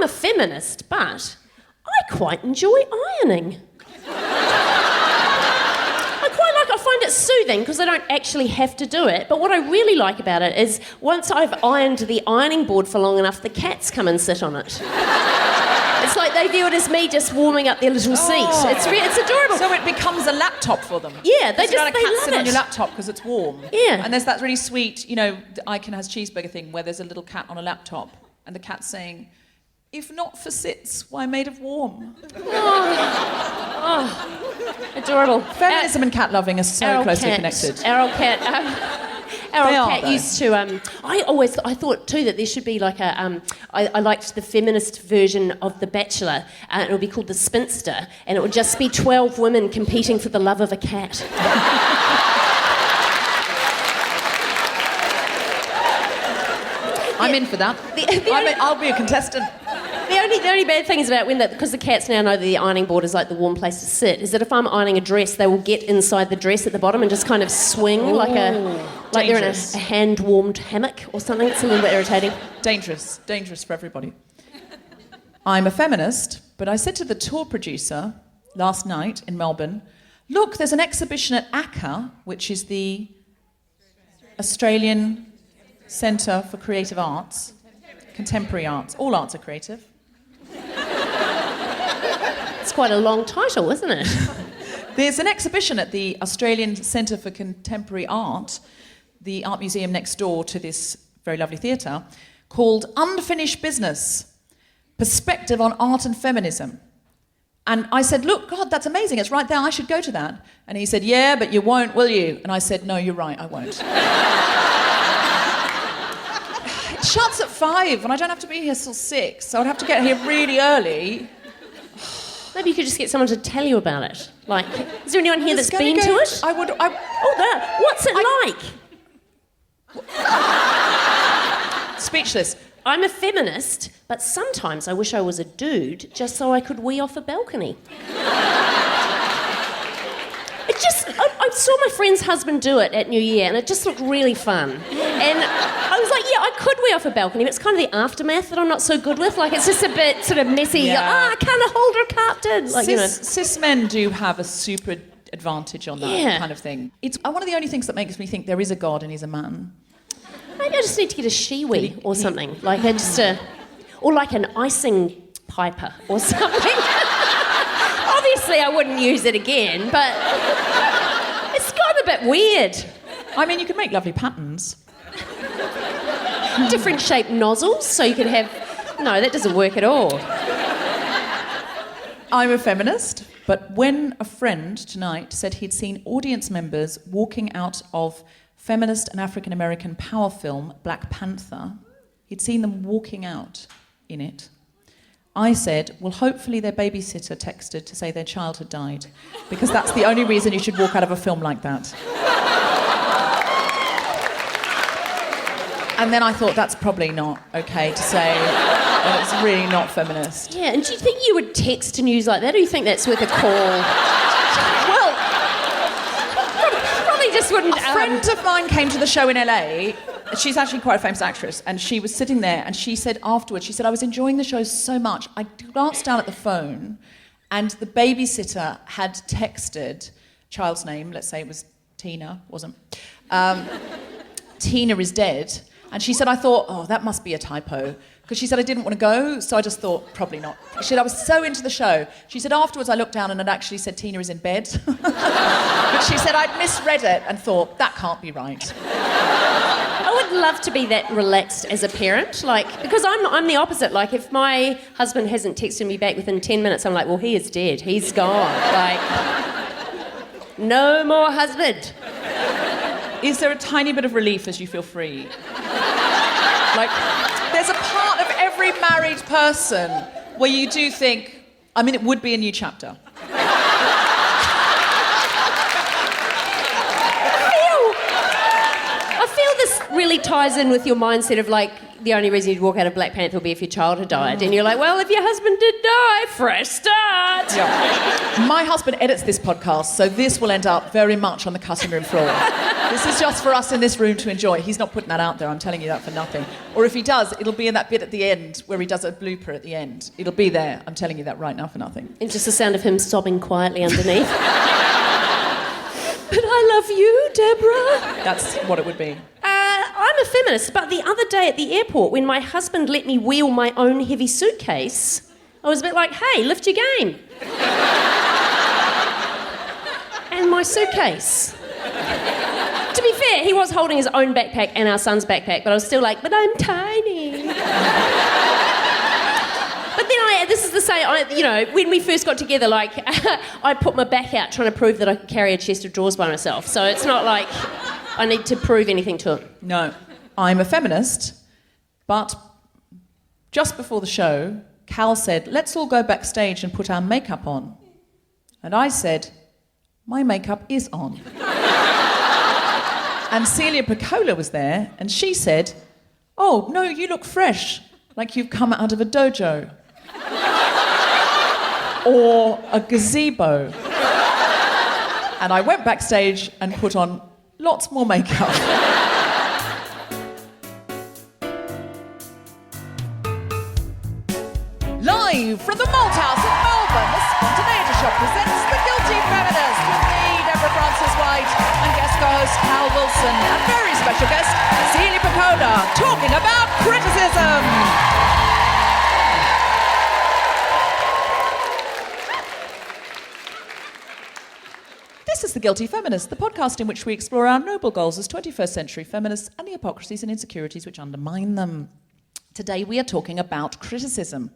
I'm a feminist, but I quite enjoy ironing. I find it soothing because I don't actually have to do it, but what I really like about it is once I've ironed the ironing board for long enough, the cats come and sit on it. It's like they view it as me just warming up their little seat. It's adorable. So it becomes a laptop for them. Yeah, they just love it. sit on your laptop because it's warm. Yeah. And there's that really sweet, the Icon Has Cheeseburger thing where there's a little cat on a laptop and the cat's saying, "If not for sits, why made of warm?" Adorable. Feminism and cat loving are so closely connected. Errol Cat. Errol Cat used to. I thought too that there should be like a. I liked the feminist version of The Bachelor, and it would be called The Spinster, and it would just be 12 women competing for the love of a cat. I'm in for that. I'll be a contestant. The only bad thing is about because the cats now know that the ironing board is like the warm place to sit, is that if I'm ironing a dress, they will get inside the dress at the bottom and just kind of swing like they're in a hand-warmed hammock or something. It's a little bit irritating. Dangerous for everybody. I'm a feminist, but I said to the tour producer last night in Melbourne, look, there's an exhibition at ACCA, which is the Australian Centre for Creative Arts, Contemporary Arts. All arts are creative. It's quite a long title, isn't it? There's an exhibition at the Australian Centre for Contemporary Art, the art museum next door to this very lovely theatre, called Unfinished Business, Perspective on Art and Feminism. And I said, look, God, that's amazing. It's right there. I should go to that. And he said, yeah, but you won't, will you? And I said, no, you're right, I won't. It shuts at 5, and I don't have to be here till 6, so I'd have to get here really early. Maybe you could just get someone to tell you about it. Like, is there anyone here that's been to it? What's it like? Speechless. I'm a feminist, but sometimes I wish I was a dude just so I could wee off a balcony. I saw my friend's husband do it at New Year, and it just looked really fun. And I was like, yeah, I could wee off a balcony, but it's kind of the aftermath that I'm not so good with. Like, it's just a bit sort of messy. Yeah. I can't hold her captain. Like, cis men do have a super advantage on that kind of thing. It's one of the only things that makes me think there is a God and he's a man. Maybe I just need to get a she-wee or something. Like, or like an icing piper or something. Obviously, I wouldn't use it again, but it's got a bit weird. I mean, you could make lovely patterns. Different shaped nozzles, so you could have... No, that doesn't work at all. I'm a feminist, but when a friend tonight said he'd seen audience members walking out of feminist and African-American power film Black Panther, he'd seen them walking out in it, I said, well, hopefully their babysitter texted to say their child had died, because that's the only reason you should walk out of a film like that. And then I thought, that's probably not okay to say, and it's really not feminist. Yeah, and do you think you would text news like that, or do you think that's worth a call? Well, probably just wouldn't... A friend of mine came to the show in LA. She's actually quite a famous actress, and she was sitting there, and she said afterwards, she said, I was enjoying the show so much, I glanced down at the phone, and the babysitter had texted, child's name, let's say it was Tina, wasn't. Tina is dead. And she said, I thought, oh, that must be a typo. Because she said, I didn't want to go, so I just thought, probably not. She said, I was so into the show. She said, afterwards I looked down and it actually said Tina is in bed. But she said, I'd misread it and thought, that can't be right. I would love to be that relaxed as a parent, like, because I'm the opposite. Like, if my husband hasn't texted me back within 10 minutes, I'm like, well, he is dead. He's gone. Like, no more husband. Is there a tiny bit of relief as you feel free? Like, there's a part of every married person where you do think, I mean, it would be a new chapter. I feel this really ties in with your mindset of, like, the only reason you'd walk out of Black Panther would be if your child had died. And you're like, well, if your husband did die, fresh start. Yeah. My husband edits this podcast, so this will end up very much on the cutting room floor. This is just for us in this room to enjoy. He's not putting that out there, I'm telling you that for nothing. Or if he does, it'll be in that bit at the end where he does a blooper at the end. It'll be there, I'm telling you that right now for nothing. And just the sound of him sobbing quietly underneath. But I love you, Deborah. That's what it would be. I'm a feminist, but the other day at the airport, when my husband let me wheel my own heavy suitcase, I was a bit like, hey, lift your game. And my suitcase. To be fair, he was holding his own backpack and our son's backpack, but I was still like, but I'm tiny. But then this is the same, when we first got together, like, I put my back out trying to prove that I could carry a chest of drawers by myself. So it's not like I need to prove anything to him. No, I'm a feminist, but just before the show, Cal said, let's all go backstage and put our makeup on. And I said, my makeup is on. And Celia Pacquola was there, and she said, oh, no, you look fresh, like you've come out of a dojo. Or a gazebo. And I went backstage and put on lots more makeup. Live from the Malthouse in Melbourne, the Spontaneity Shop presents The Guilty Feminist with me, Deborah Frances-White, and guest co-host Cal Wilson, and very special guest, Celia Pacquola, talking about criticism. This is The Guilty Feminist, the podcast in which we explore our noble goals as 21st century feminists and the hypocrisies and insecurities which undermine them. Today we are talking about criticism.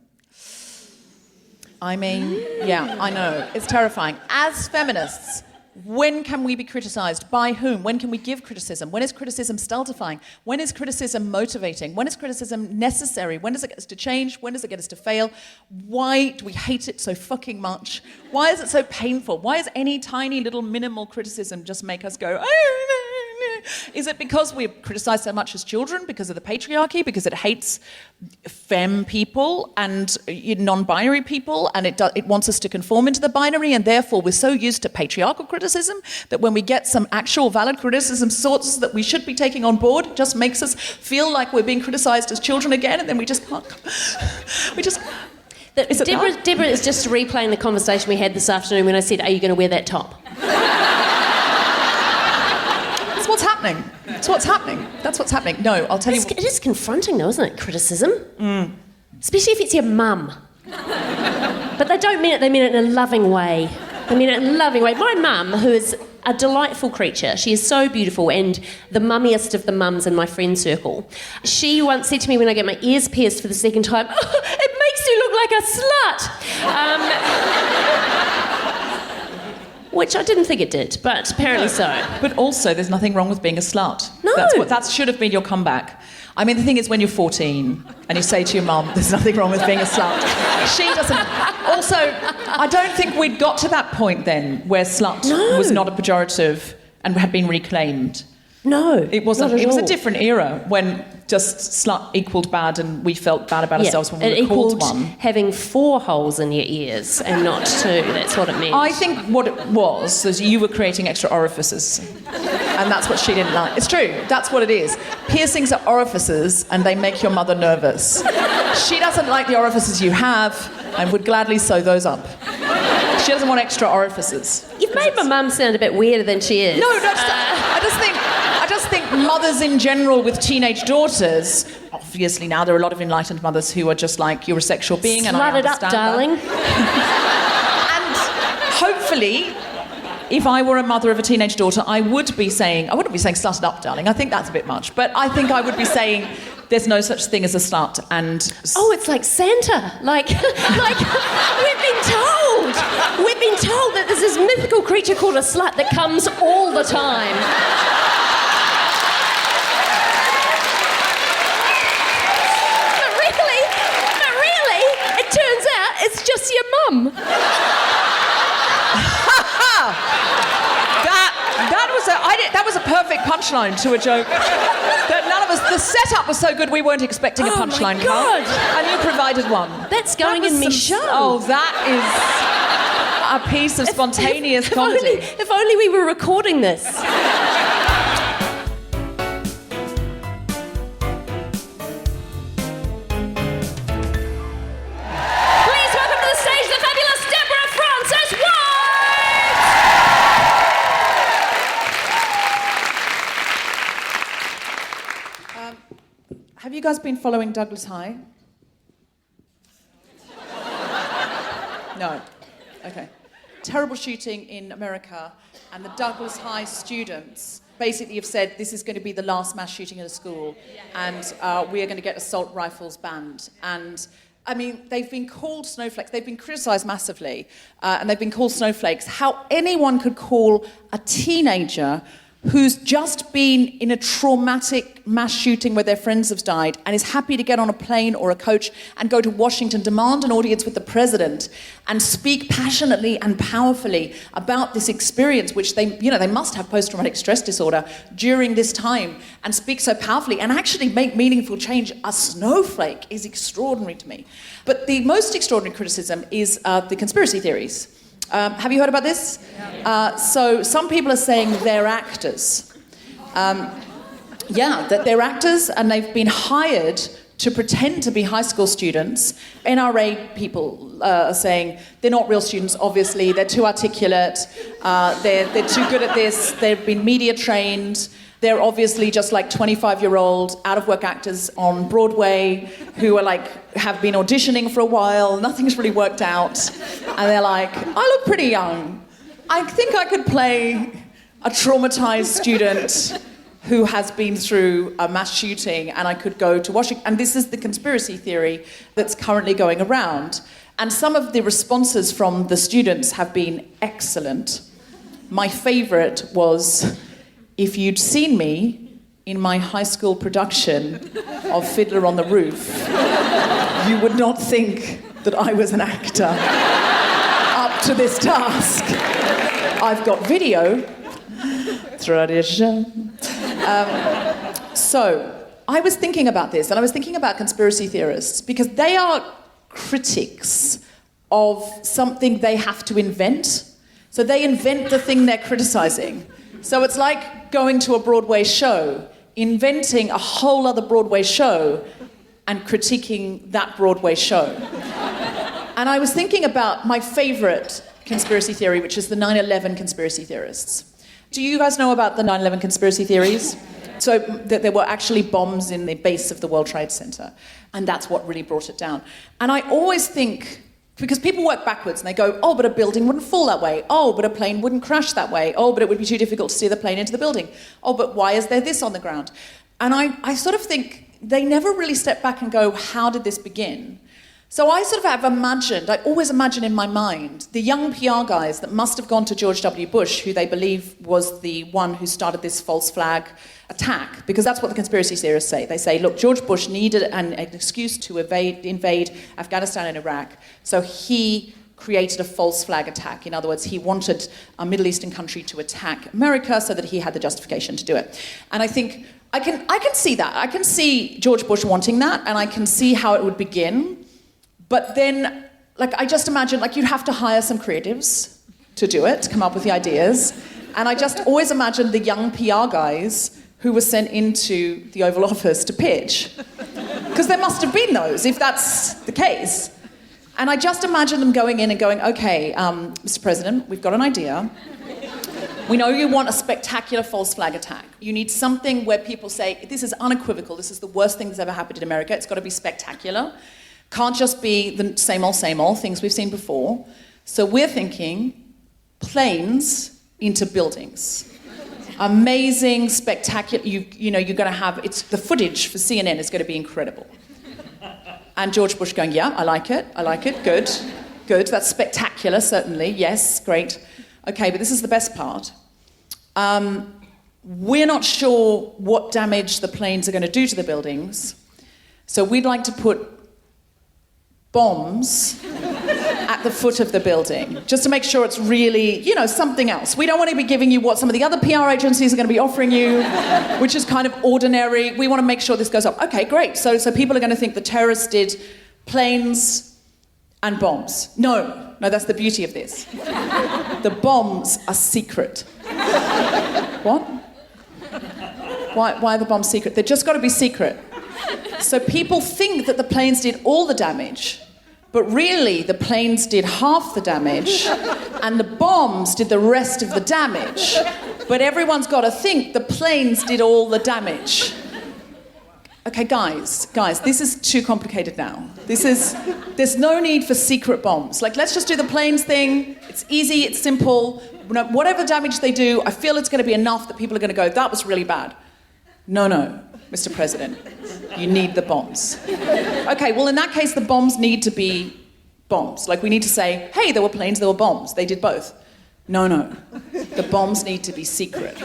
I mean, yeah, I know, it's terrifying. As feminists, when can we be criticised? By whom? When can we give criticism? When is criticism stultifying? When is criticism motivating? When is criticism necessary? When does it get us to change? When does it get us to fail? Why do we hate it so fucking much? Why is it so painful? Why does any tiny little minimal criticism just make us go, oh, is it because we're criticised so much as children because of the patriarchy, because it hates femme people and non-binary people, and it wants us to conform into the binary, and therefore we're so used to patriarchal criticism that when we get some actual valid criticism sorts that we should be taking on board, it just makes us feel like we're being criticised as children again, and then we just can't. Deborah is just replaying the conversation we had this afternoon when I said, are you going to wear that top? That's what's happening. That's what's happening. No, I'll tell you. It is confronting though, isn't it, criticism? Mm. Especially if it's your mum. But they don't mean it, they mean it in a loving way. They mean it in a loving way. My mum, who is a delightful creature, she is so beautiful and the mummiest of the mums in my friend circle. She once said to me when I get my ears pierced for the second time, oh, it makes you look like a slut. Which I didn't think it did, but apparently so. But also, there's nothing wrong with being a slut. No. That should have been your comeback. I mean, the thing is, when you're 14 and you say to your mum, there's nothing wrong with being a slut, she doesn't... Also, I don't think we'd got to that point then where slut was not a pejorative and had been reclaimed. No, it wasn't. It was a different era when just slut equaled bad and we felt bad about ourselves when we were called one. Having 4 holes in your ears and not 2. That's what it meant. I think what it was you were creating extra orifices. And that's what she didn't like. It's true. That's what it is. Piercings are orifices and they make your mother nervous. She doesn't like the orifices you have and would gladly sew those up. She doesn't want extra orifices. You've made my mum sound a bit weirder than she is. No, I just think mothers in general with teenage daughters, obviously now there are a lot of enlightened mothers who are just like, you're a sexual being and I understand up, darling. And hopefully, if I were a mother of a teenage daughter, I wouldn't be saying slut it up, darling. I think that's a bit much. But I think I would be saying there's no such thing as a slut and... Oh, it's like Santa. Like we've been told that there's this mythical creature called a slut that comes all the time. Turns out it's just your mum. That was a perfect punchline to a joke that none of us... The setup was so good we weren't expecting a punchline, God. Carl. And you provided one. That's going in me show. Oh, that is a piece of spontaneous comedy. If only we were recording this. Please welcome to the stage the fabulous Deborah Frances-White! Have you guys been following Douglas High? No. Okay. Terrible shooting in America, and the Douglas High students basically have said this is going to be the last mass shooting at a school, and we are going to get assault rifles banned. And I mean, they've been called snowflakes. They've been criticised massively, and they've been called snowflakes. How anyone could call a teenager who's just been in a traumatic mass shooting where their friends have died and is happy to get on a plane or a coach and go to Washington, demand an audience with the president and speak passionately and powerfully about this experience, which they must have post-traumatic stress disorder during this time, and speak so powerfully and actually make meaningful change. A snowflake is extraordinary to me. But the most extraordinary criticism is the conspiracy theories. Have you heard about this? So some people are saying they're actors. That they're actors and they've been hired to pretend to be high school students. NRA people are saying they're not real students, obviously. They're too articulate. They're too good at this. They've been media trained. They're obviously just like 25-year-old out-of-work actors on Broadway who are have been auditioning for a while. Nothing's really worked out. And they're like, I look pretty young. I think I could play a traumatized student who has been through a mass shooting, and I could go to Washington. And this is the conspiracy theory that's currently going around. And some of the responses from the students have been excellent. My favorite was, if you'd seen me in my high school production of Fiddler on the Roof, you would not think that I was an actor up to this task. I've got video. Tradition. So I was thinking about this, and I was thinking about conspiracy theorists, because they are critics of something they have to invent. So they invent the thing they're criticizing. So it's like going to a Broadway show, inventing a whole other Broadway show and critiquing that Broadway show. And I was thinking about my favorite conspiracy theory, which is the 9/11 conspiracy theorists. Do you guys know about the 9/11 conspiracy theories? So that there were actually bombs in the base of the World Trade Center, and that's what really brought it down. And I always think, because people work backwards and they go, oh, but a building wouldn't fall that way. Oh, but a plane wouldn't crash that way. Oh, but it would be too difficult to steer the plane into the building. Oh, but why is there this on the ground? And I sort of think they never really step back and go, how did this begin? So I sort of have imagined, I always imagine in my mind, the young PR guys that must have gone to George W. Bush, who they believe was the one who started this false flag attack, because that's what the conspiracy theorists say. They say, look, George Bush needed an excuse to invade Afghanistan and Iraq, so he created a false flag attack. In other words, he wanted a Middle Eastern country to attack America so that he had the justification to do it. And I think, I can see that. I can see George Bush wanting that, and I can see how it would begin. But then, I just imagine, you'd have to hire some creatives to do it, to come up with the ideas. And I just always imagined the young PR guys who were sent into the Oval Office to pitch. Because there must have been those, if that's the case. And I just imagine them going in and going, okay, Mr. President, we've got an idea. We know you want a spectacular false flag attack. You need something where people say, this is unequivocal, this is the worst thing that's ever happened in America, it's got to be spectacular. Can't just be the same old things we've seen before. So we're thinking planes into buildings. Amazing, spectacular. You're going to have, the footage for CNN is going to be incredible. And George Bush going, yeah, I like it, good. That's spectacular, certainly, yes, great. Okay, but this is the best part. We're not sure what damage the planes are going to do to the buildings, so we'd like to put bombs at the foot of the building, just to make sure it's really, something else. We don't want to be giving you what some of the other PR agencies are going to be offering you, which is kind of ordinary. We want to make sure this goes up. Okay, great. So people are going to think the terrorists did planes and bombs. No, that's the beauty of this. The bombs are secret. What? Why are the bombs secret? They've just got to be secret. So people think that the planes did all the damage, but really the planes did half the damage and the bombs did the rest of the damage. But everyone's got to think the planes did all the damage. Okay, guys, this is too complicated now. There's no need for secret bombs. Let's just do the planes thing. It's easy, it's simple. Whatever damage they do, I feel it's going to be enough that people are going to go, that was really bad. No, Mr. President, you need the bombs. Okay, well, in that case, the bombs need to be bombs. We need to say, hey, there were planes, there were bombs. They did both. No. The bombs need to be secret.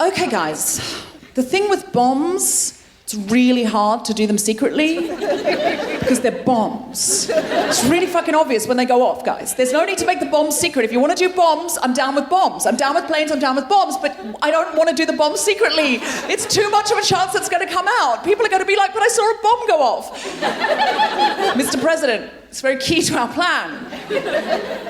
Okay, guys, the thing with bombs, it's really hard to do them secretly because they're bombs. It's really fucking obvious when they go off, guys. There's no need to make the bombs secret. If you want to do bombs, I'm down with bombs. I'm down with planes, I'm down with bombs, but I don't want to do the bombs secretly. It's too much of a chance it's going to come out. People are going to be like, but I saw a bomb go off. Mr. President, it's very key to our plan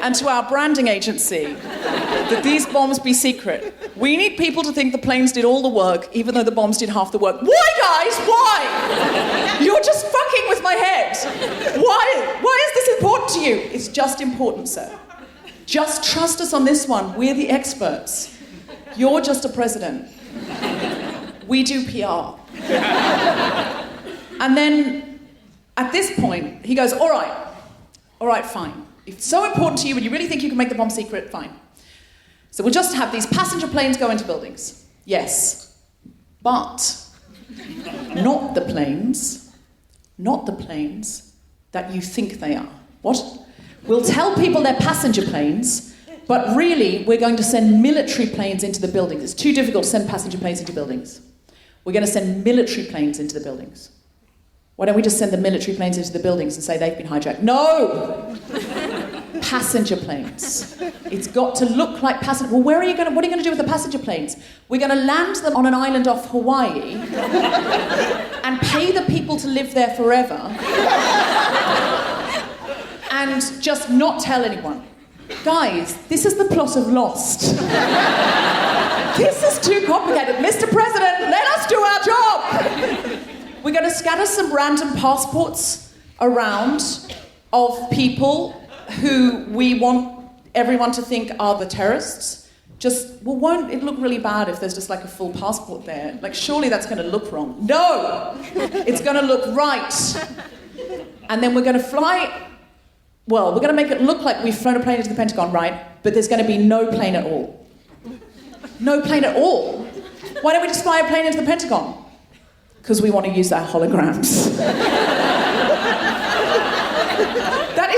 and to our branding agency that these bombs be secret. We need people to think the planes did all the work, even though the bombs did half the work. Why, guys? Why? You're just fucking with my head. Why is this important to you? It's just important, sir. Just trust us on this one. We're the experts. You're just a president. We do PR. And then, at this point, he goes, all right, fine. If it's so important to you and you really think you can make the bomb secret, fine. So we'll just have these passenger planes go into buildings. Yes. But not the planes that you think they are. What? We'll tell people they're passenger planes, but really we're going to send military planes into the buildings. It's too difficult to send passenger planes into buildings. We're going to send military planes into the buildings. Why don't we just send the military planes into the buildings and say they've been hijacked? No! Passenger planes. It's got to look like passenger... Well, what are you going to do with the passenger planes? We're going to land them on an island off Hawaii and pay the people to live there forever and just not tell anyone. Guys, this is the plot of Lost. This is too complicated. Mr. President, let us do our job! We're going to scatter some random passports around of people who we want everyone to think are the terrorists. Won't it look really bad if there's just a full passport there? Surely that's going to look wrong. No! It's going to look right. And then we're going to fly... Well, we're going to make it look like we've flown a plane into the Pentagon, right? But there's going to be no plane at all. No plane at all? Why don't we just fly a plane into the Pentagon? Because we want to use our holograms. That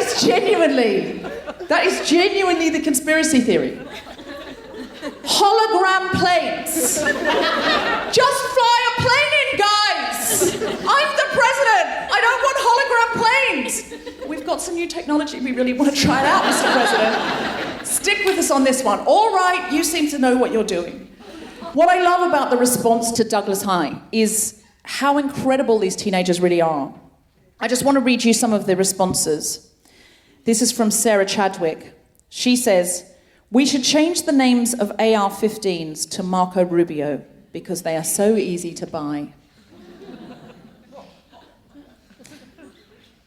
is genuinely the conspiracy theory. Hologram planes. Just fly a plane in, guys. I'm the president. I don't want hologram planes. We've got some new technology. We really want to try it out, Mr. President. Stick with us on this one. All right, you seem to know what you're doing. What I love about the response to Douglas High is how incredible these teenagers really are. I just want to read you some of the responses. This is from Sarah Chadwick. She says, "We should change the names of AR-15s to Marco Rubio because they are so easy to buy."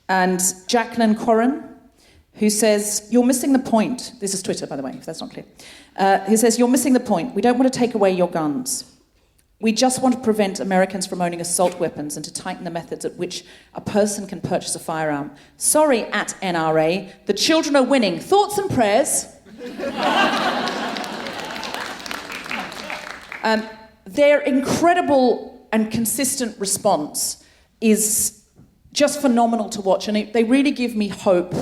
And Jacqueline Corrin, who says, "You're missing the point." This is Twitter, by the way, if that's not clear. He says, "You're missing the point. We don't want to take away your guns. We just want to prevent Americans from owning assault weapons and to tighten the methods at which a person can purchase a firearm. Sorry, at NRA, the children are winning. Thoughts and prayers?" Their incredible and consistent response is just phenomenal to watch, and they really give me hope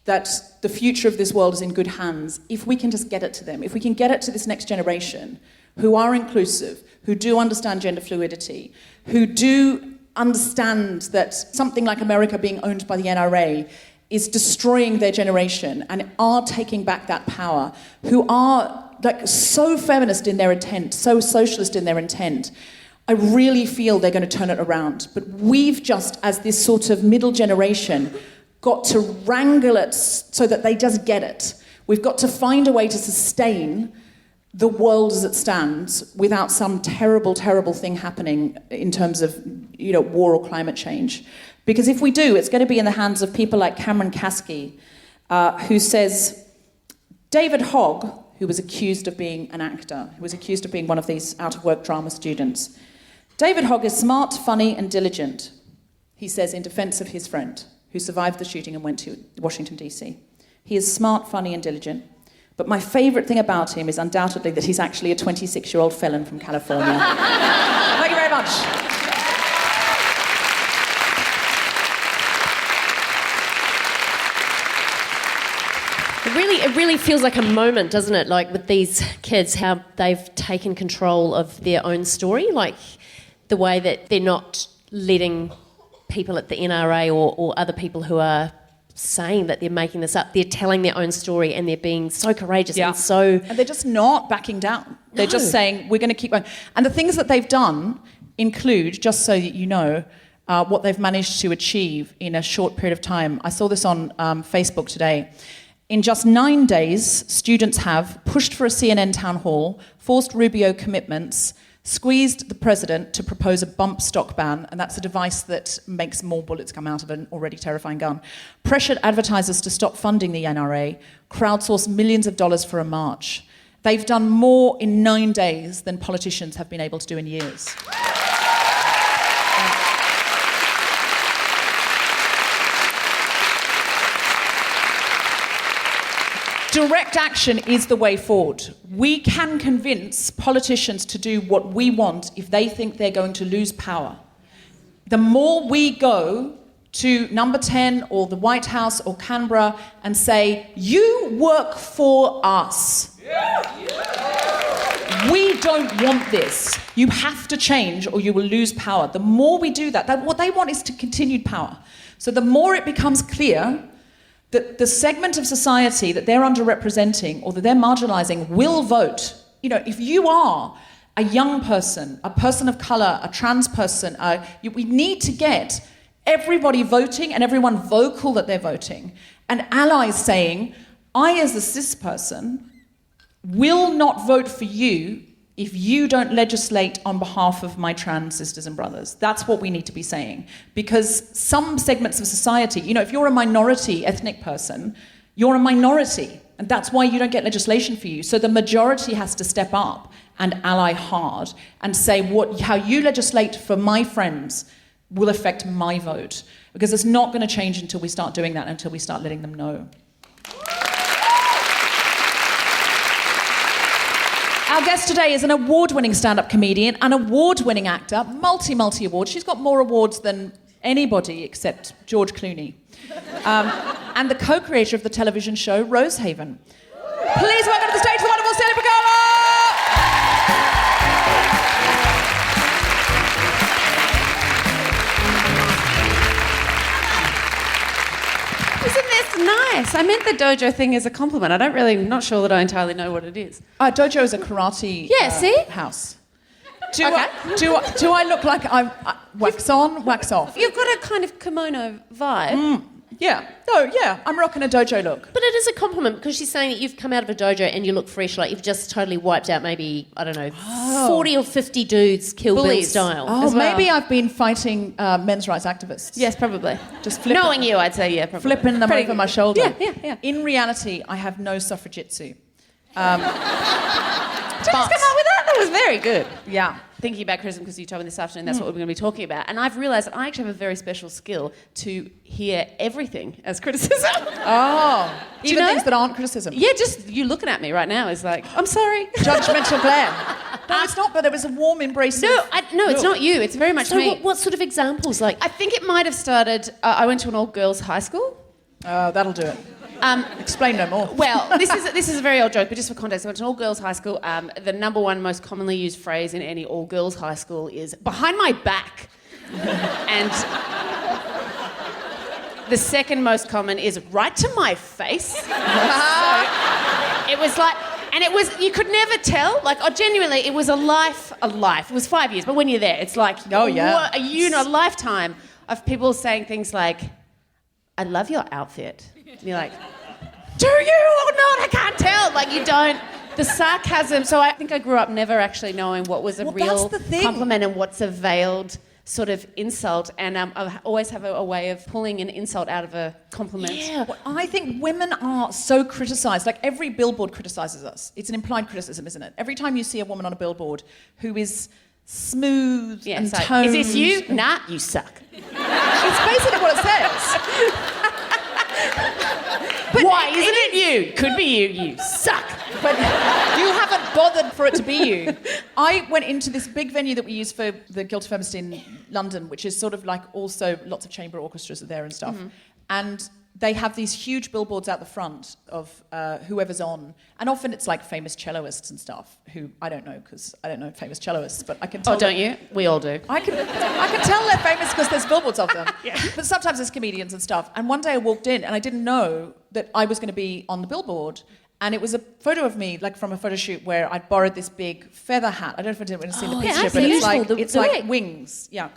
that the future of this world is in good hands if we can just get it to them, if we can get it to this next generation who are inclusive, who do understand gender fluidity, who do understand that something like America being owned by the NRA is destroying their generation and are taking back that power, who are like so feminist in their intent, so socialist in their intent, I really feel they're going to turn it around. But we've just, as this sort of middle generation, got to wrangle it so that they just get it. We've got to find a way to sustain the world as it stands without some terrible, terrible thing happening in terms of, war or climate change. Because if we do, it's going to be in the hands of people like Cameron Kasky, who says, David Hogg, who was accused of being an actor, who was accused of being one of these out-of-work drama students, David Hogg is smart, funny, and diligent, he says in defence of his friend, who survived the shooting and went to Washington, D.C. He is smart, funny, and diligent. But my favourite thing about him is undoubtedly that he's actually a 26-year-old felon from California. Thank you very much. It really feels like a moment, doesn't it? Like with these kids, how they've taken control of their own story, like the way that they're not letting people at the NRA or other people who are saying that they're making this up. They're telling their own story and they're being so courageous and so... And they're just not backing down. They're just saying, we're going to keep going. And the things that they've done include, just so that you know, what they've managed to achieve in a short period of time. I saw this on Facebook today. In just 9 days, students have pushed for a CNN town hall, forced Rubio commitments, squeezed the president to propose a bump stock ban, and that's a device that makes more bullets come out of an already terrifying gun, pressured advertisers to stop funding the NRA, crowdsourced millions of dollars for a march. They've done more in 9 days than politicians have been able to do in years. Direct action is the way forward. We can convince politicians to do what we want if they think they're going to lose power. The more we go to Number 10 or the White House or Canberra and say, you work for us. We don't want this. You have to change or you will lose power. The more we do that, what they want is to continued power. So the more it becomes clear that the segment of society that they're underrepresenting or that they're marginalising will vote. If you are a young person, a person of colour, a trans person, we need to get everybody voting and everyone vocal that they're voting, and allies saying, I as a cis person will not vote for you if you don't legislate on behalf of my trans sisters and brothers. That's what we need to be saying. Because some segments of society, if you're a minority ethnic person, you're a minority. And that's why you don't get legislation for you. So the majority has to step up and ally hard and say how you legislate for my friends will affect my vote. Because it's not going to change until we start doing that, until we start letting them know. Our guest today is an award-winning stand-up comedian, an award-winning actor, multi-awards. She's got more awards than anybody except George Clooney. And the co-creator of the television show Rosehaven. Please welcome to the stage the wonderful Celia Pacquola! Isn't this nice? I meant the dojo thing as a compliment. Not sure that I entirely know what it is. Dojo is a karate house. Do I look like I'm wax on, wax off? You've got a kind of kimono vibe. Yeah. Oh, yeah. I'm rocking a dojo look. But it is a compliment because she's saying that you've come out of a dojo and you look fresh, like you've just totally wiped out maybe, 40 or 50 dudes Kill Bill style. Oh, maybe I've been fighting men's rights activists. Yes, probably. Just flipping. Knowing you, I'd say, yeah, probably. Flipping them over my shoulder. Yeah. In reality, I have no suffragitsu. Just come up with that? That was very good. Yeah. Thinking about criticism, because you told me this afternoon that's what we're going to be talking about. And I've realised that I actually have a very special skill to hear everything as criticism. Oh. Even things that aren't criticism. Yeah, just you looking at me right now is like, I'm sorry. Judgmental glare. No, it's not, but there was a warm embrace No, it's not you. It's very much so me. What sort of examples? I think it might have started... I went to an all-girls high school. That'll do it. Explain no more. Well, this is a very old joke, but just for context, I went to an all-girls high school. The number one most commonly used phrase in any all-girls high school is, behind my back. And the second most common is right to my face. So it was like, and it was, you could never tell, like, oh, genuinely, it was a life. It was 5 years, but when you're there, it's like, oh, yeah, a lifetime of people saying things like, I love your outfit. And you're like, do you or not? I can't tell. Like, you don't. The sarcasm. So I think I grew up never actually knowing what was a real compliment and what's a veiled sort of insult. And I always have a way of pulling an insult out of a compliment. Yeah. Well, I think women are so criticised. Like, every billboard criticises us. It's an implied criticism, isn't it? Every time you see a woman on a billboard who is smooth and toned... Is this you? Nah, you suck. It's basically what it says. But why isn't it you? Could be you. You suck. But you haven't bothered for it to be you. I went into this big venue that we use for the Guilty Feminist in London, which is sort of like also lots of chamber orchestras are there and stuff. Mm-hmm. And they have these huge billboards out the front of whoever's on. And often it's like famous celloists and stuff, who I don't know because I don't know famous celloists, but I can tell. Oh, don't you? We all do. I can tell they're famous because there's billboards of them. Yeah. But sometimes there's comedians and stuff. And one day I walked in and I didn't know that I was going to be on the billboard. And it was a photo of me, like from a photo shoot where I'd borrowed this big feather hat. I don't know if anyone has seen the picture, but it's like wings. Yeah.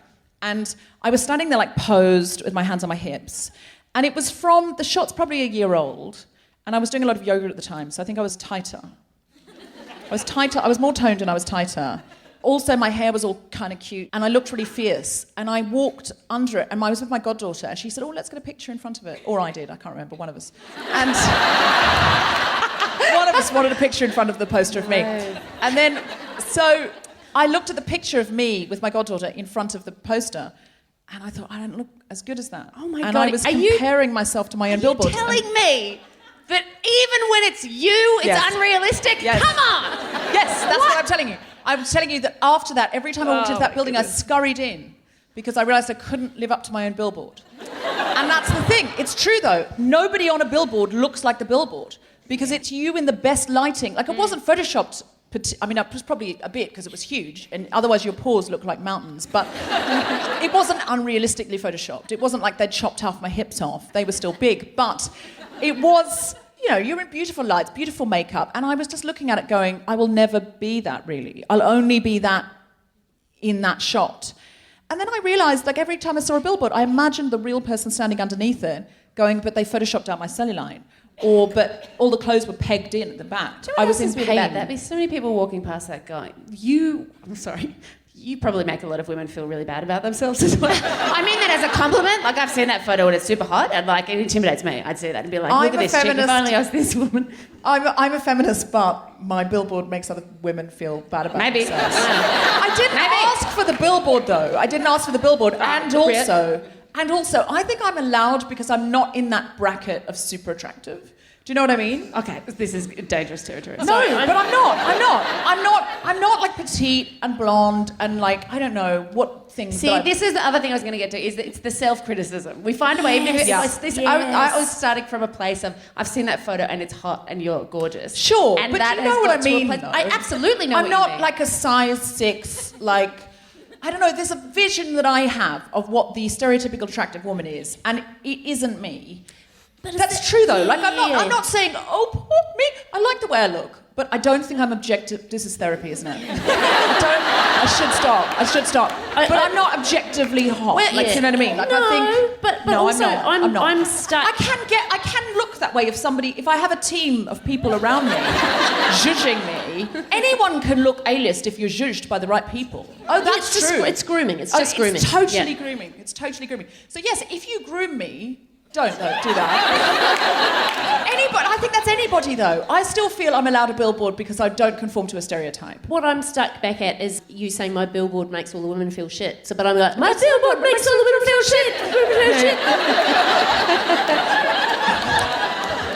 And I was standing there like posed with my hands on my hips. And it was from, the shot's probably a year old. And I was doing a lot of yoga at the time, so I think I was tighter. I was more toned and I was tighter. Also, my hair was all kind of cute, and I looked really fierce. And I walked under it, and I was with my goddaughter, and she said, oh, let's get a picture in front of it. Or I did, I can't remember, one of us. And one of us wanted a picture in front of the poster of me. And then, so I looked at the picture of me with my goddaughter in front of the poster, and I thought, I don't look as good as that. Oh my God. And I was comparing myself to my own billboards. Are you telling me that even when it's you, it's unrealistic? Yes. Come on! Yes, that's what I'm telling you. I'm telling you that after that, every time I walked into that building, I scurried in because I realised I couldn't live up to my own billboard. And that's the thing. It's true, though. Nobody on a billboard looks like the billboard because it's you in the best lighting. Like, it wasn't photoshopped. I mean, it was probably a bit because it was huge, and otherwise your paws look like mountains. But it wasn't unrealistically photoshopped. It wasn't like they'd chopped half my hips off. They were still big. But it was... You know, you're in beautiful lights, beautiful makeup, and I was just looking at it going, I will never be that, really. I'll only be that in that shot. And then I realised, like, every time I saw a billboard, I imagined the real person standing underneath it going, but they photoshopped out my cellulite. Or, but all the clothes were pegged in at the back. I was in pain. About that? There's so many people walking past that guy. I'm sorry. You probably make a lot of women feel really bad about themselves as well. I mean that as a compliment. Like, I've seen that photo and it's super hot and, like, it intimidates me. I'd see that and be like, look at this chick, if only I was this woman. I'm a feminist, but my billboard makes other women feel bad about themselves. I didn't ask for the billboard, though. I didn't ask for the billboard. And also, I think I'm allowed because I'm not in that bracket of super attractive. Do you know what I mean? Okay, this is dangerous territory. No, but I'm not like petite and blonde and like, I don't know what things. See, this is the other thing I was going to get to, is that it's the self-criticism. We find a way, even if it's this, I was starting from a place of, I've seen that photo and it's hot and you're gorgeous. Sure, and but that you know what I mean, though. I absolutely know I'm what you mean. not like a size 6, like, I don't know, there's a vision that I have of what the stereotypical attractive woman is, and it isn't me. But that's true, though. Like, I'm not saying, oh, poor me. I like the way I look, but I don't think I'm objective. This is therapy, isn't it? I should stop. But I'm not objectively hot. Well, like, you know what I mean? Like, I think. But no, also, I'm not. I'm stuck. I can look that way if I have a team of people around me judging me. Anyone can look A-list if you're judged by the right people. Oh, that's true. It's grooming. It's just grooming. It's totally grooming. It's totally grooming. So yes, if you groom me. Don't do that. Anybody, I think that's anybody, though. I still feel I'm allowed a billboard because I don't conform to a stereotype. What I'm stuck back at is you saying my billboard makes all the women feel shit. So, but I'm like, my billboard makes all the women feel shit.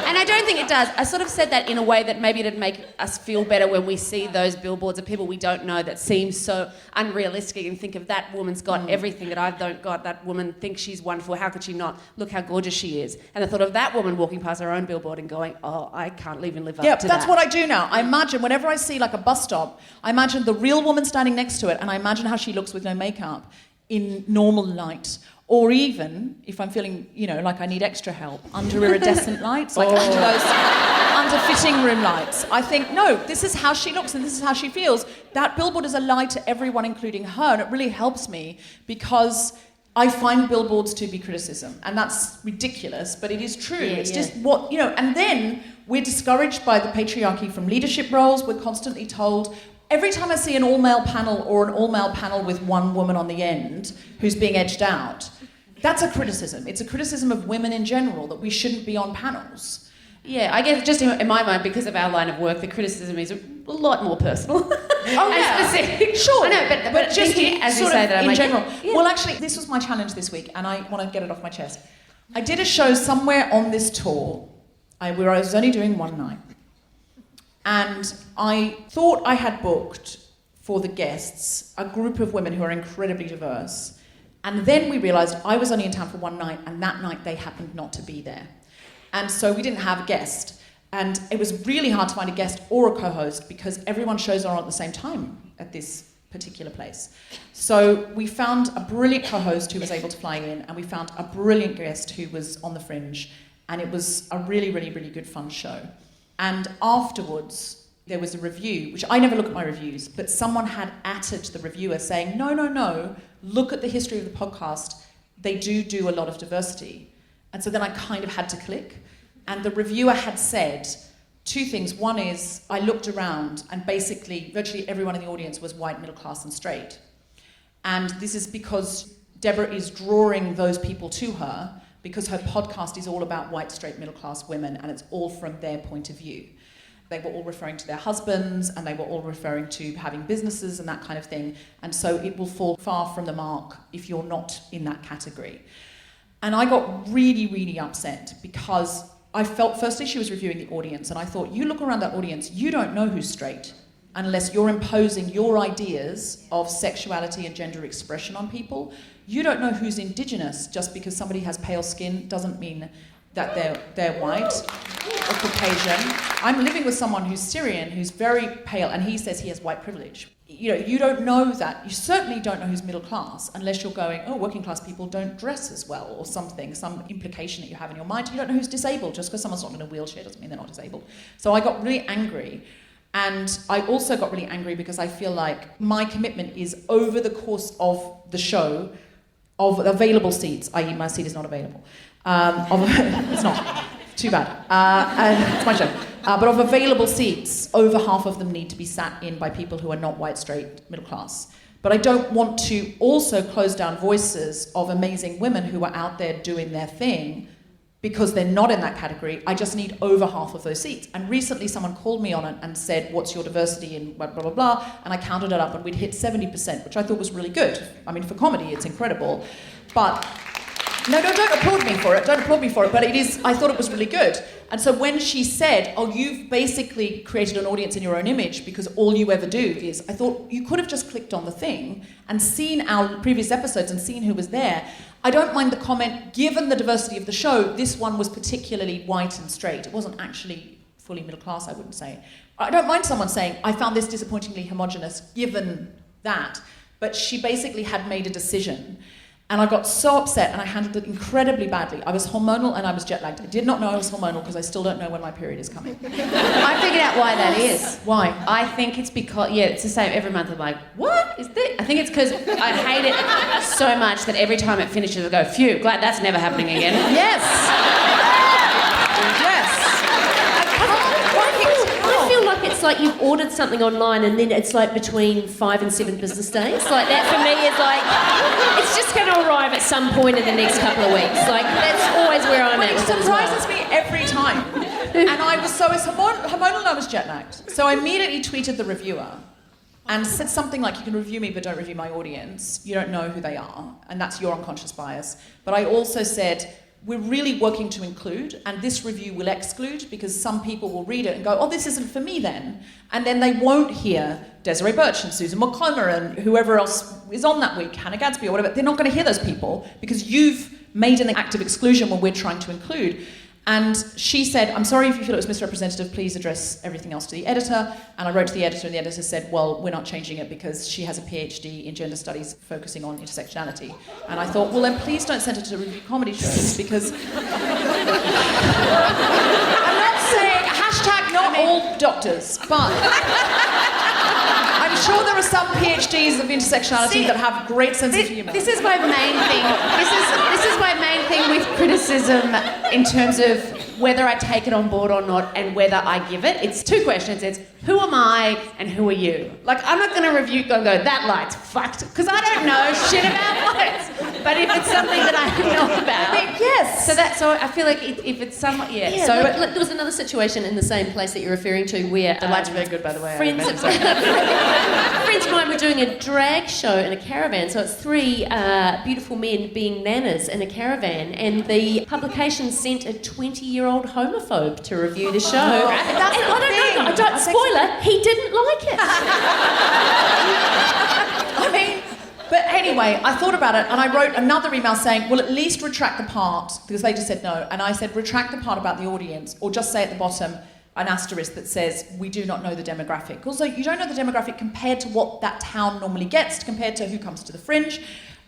And I don't think it does. I sort of said that in a way that maybe it'd make us feel better when we see those billboards of people we don't know that seem so unrealistic and think of that woman's got everything that I don't got. That woman thinks she's wonderful. How could she not? Look how gorgeous she is. And I thought of that woman walking past her own billboard and going, oh, I can't even live up to that. Yeah, that's what I do now. I imagine whenever I see like a bus stop, I imagine the real woman standing next to it and I imagine how she looks with no makeup. in normal light, or even, if I'm feeling, like I need extra help, under iridescent lights, like under fitting room lights. I think, no, this is how she looks and this is how she feels. That billboard is a lie to everyone, including her, and it really helps me because I find billboards to be criticism, and that's ridiculous, but it is true. It's just what, and then we're discouraged by the patriarchy from leadership roles. We're constantly told, every time I see an all-male panel or an all-male panel with one woman on the end who's being edged out, that's a criticism. It's a criticism of women in general, that we shouldn't be on panels. Yeah, I guess just in my mind, because of our line of work, the criticism is a lot more personal. Specific. Sure. I know, but just thinking, as you say that, I'm in general. Yeah. Well, actually, this was my challenge this week, and I want to get it off my chest. I did a show somewhere on this tour where I was only doing one night. And I thought I had booked for the guests a group of women who are incredibly diverse. And then we realised I was only in town for one night, and that night they happened not to be there. And so we didn't have a guest. And it was really hard to find a guest or a co-host because everyone's shows are on at the same time at this particular place. So we found a brilliant co-host who was able to fly in, and we found a brilliant guest who was on the fringe. And it was a really, really, really good fun show. And afterwards, there was a review, which I never look at my reviews, but someone had atted the reviewer saying, no, look at the history of the podcast. They do a lot of diversity. And so then I kind of had to click. And the reviewer had said two things. One is, I looked around and basically virtually everyone in the audience was white, middle class and straight. And this is because Deborah is drawing those people to her because her podcast is all about white, straight, middle class women, and it's all from their point of view. They were all referring to their husbands, and they were all referring to having businesses and that kind of thing. And so it will fall far from the mark if you're not in that category. And I got really, really upset because I felt, firstly, she was reviewing the audience, and I thought, you look around that audience, you don't know who's straight unless you're imposing your ideas of sexuality and gender expression on people. You don't know who's Indigenous. Just because somebody has pale skin doesn't mean that they're white or Caucasian. I'm living with someone who's Syrian, who's very pale, and he says he has white privilege. You don't know that. You certainly don't know who's middle class unless you're going, working class people don't dress as well, or something, some implication that you have in your mind. You don't know who's disabled. Just because someone's not in a wheelchair doesn't mean they're not disabled. So I got really angry. And I also got really angry because I feel like my commitment is over the course of the show, of available seats, i.e. my seat is not available. It's not. Too bad. It's my show. But of available seats, over half of them need to be sat in by people who are not white, straight, middle class. But I don't want to also close down voices of amazing women who are out there doing their thing because they're not in that category. I just need over half of those seats. And recently someone called me on it and said, what's your diversity in blah, blah, blah, blah. And I counted it up and we'd hit 70%, which I thought was really good. I mean, for comedy, it's incredible. But no, don't applaud me for it. Don't applaud me for it. But it is, I thought it was really good. And so when she said, you've basically created an audience in your own image because all you ever do is, I thought you could have just clicked on the thing and seen our previous episodes and seen who was there. I don't mind the comment, given the diversity of the show, this one was particularly white and straight. It wasn't actually fully middle class, I wouldn't say. I don't mind someone saying, I found this disappointingly homogenous, given that. But she basically had made a decision. And I got so upset and I handled it incredibly badly. I was hormonal and I was jet lagged. I did not know I was hormonal because I still don't know when my period is coming. I figured out why that is. Why? I think it's because, it's the same every month. I'm like, what is this? I think it's because I hate it so much that every time it finishes I go, phew, glad that's never happening again. Yes. I feel like it's like you've ordered something online and then it's like between 5 and 7 business days. Like that for me is like, it's just going to arrive at some point in the next couple of weeks. Like that's always where I'm at. It surprises me every time. And I was hormonal and I was jet lagged. So I immediately tweeted the reviewer and said something like, you can review me but don't review my audience. You don't know who they are. And that's your unconscious bias. But I also said, we're really working to include, and this review will exclude because some people will read it and go, this isn't for me then. And then they won't hear Desiree Birch and Susan McComber and whoever else is on that week, Hannah Gadsby or whatever. They're not going to hear those people because you've made an act of exclusion when we're trying to include. And she said, I'm sorry if you feel it was misrepresentative, please address everything else to the editor. And I wrote to the editor, and the editor said, well, we're not changing it because she has a PhD in gender studies focusing on intersectionality. And I thought, well, then please don't send it to review comedy shows because... I'm not saying, hashtag not all doctors, but... I'm sure there are some PhDs of intersectionality that have great sense of humour. This is my main thing. This is my main thing with criticism in terms of whether I take it on board or not and whether I give it. It's two questions. It's who am I and who are you? Like, I'm not going to review and go, that light's fucked, because I don't know shit about lights. But if it's something that I know about... yes. So I feel like if it's somewhat... Yeah. So there was another situation in the same place that you're referring to where... The lights are very good, by the way. Friends of mine were doing a drag show in a caravan. So it's three beautiful men being nanas in a caravan, and the publication sent a 20-year-old homophobe to review the show. I don't spoiler, he didn't like it. I mean, but anyway, I thought about it and I wrote another email saying, well, at least retract the part, because they just said no. And I said, retract the part about the audience, or just say at the bottom an asterisk that says, we do not know the demographic. Also, you don't know the demographic compared to what that town normally gets, compared to who comes to the Fringe.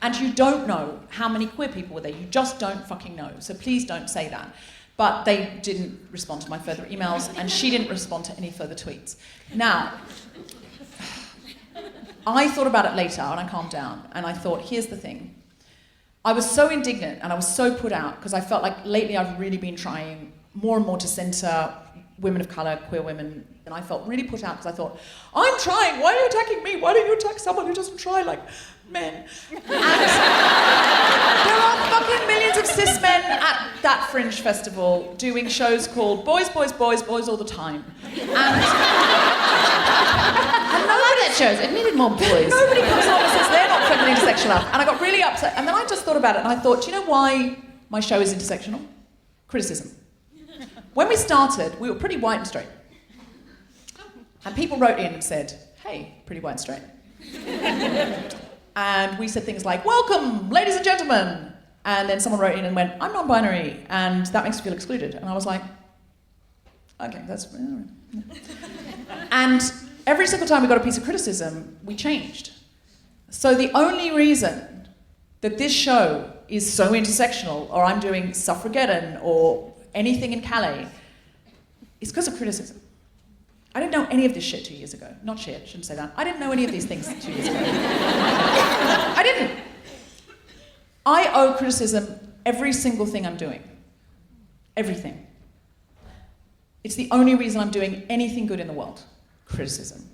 And you don't know how many queer people were there. You just don't fucking know. So please don't say that. But they didn't respond to my further emails, and she didn't respond to any further tweets. Now, I thought about it later, and I calmed down, and I thought, here's the thing. I was so indignant, and I was so put out, because I felt like lately I've really been trying more and more to centre women of colour, queer women, and I felt really put out, because I thought, I'm trying, why are you attacking me? Why don't you attack someone who doesn't try like men? And there are fucking millions of cis men at that Fringe festival doing shows called Boys, Boys, Boys, Boys all the time. And I love that shows. It needed more boys. Nobody comes on and says they're not fucking intersectional enough. And I got really upset. And then I just thought about it and I thought, do you know why my show is intersectional? Criticism. When we started, we were pretty white and straight. And people wrote in and said, hey, pretty white and straight. And we said things like, welcome, ladies and gentlemen. And then someone wrote in and went, I'm non-binary, and that makes me feel excluded. And I was like, okay, that's... And every single time we got a piece of criticism, we changed. So the only reason that this show is so intersectional, or I'm doing Suffragettan, or anything in Calais, is because of criticism. I didn't know any of this shit 2 years ago. Not shit, shouldn't say that. I didn't know any of these things 2 years ago. I didn't. I owe criticism every single thing I'm doing. Everything. It's the only reason I'm doing anything good in the world. Criticism.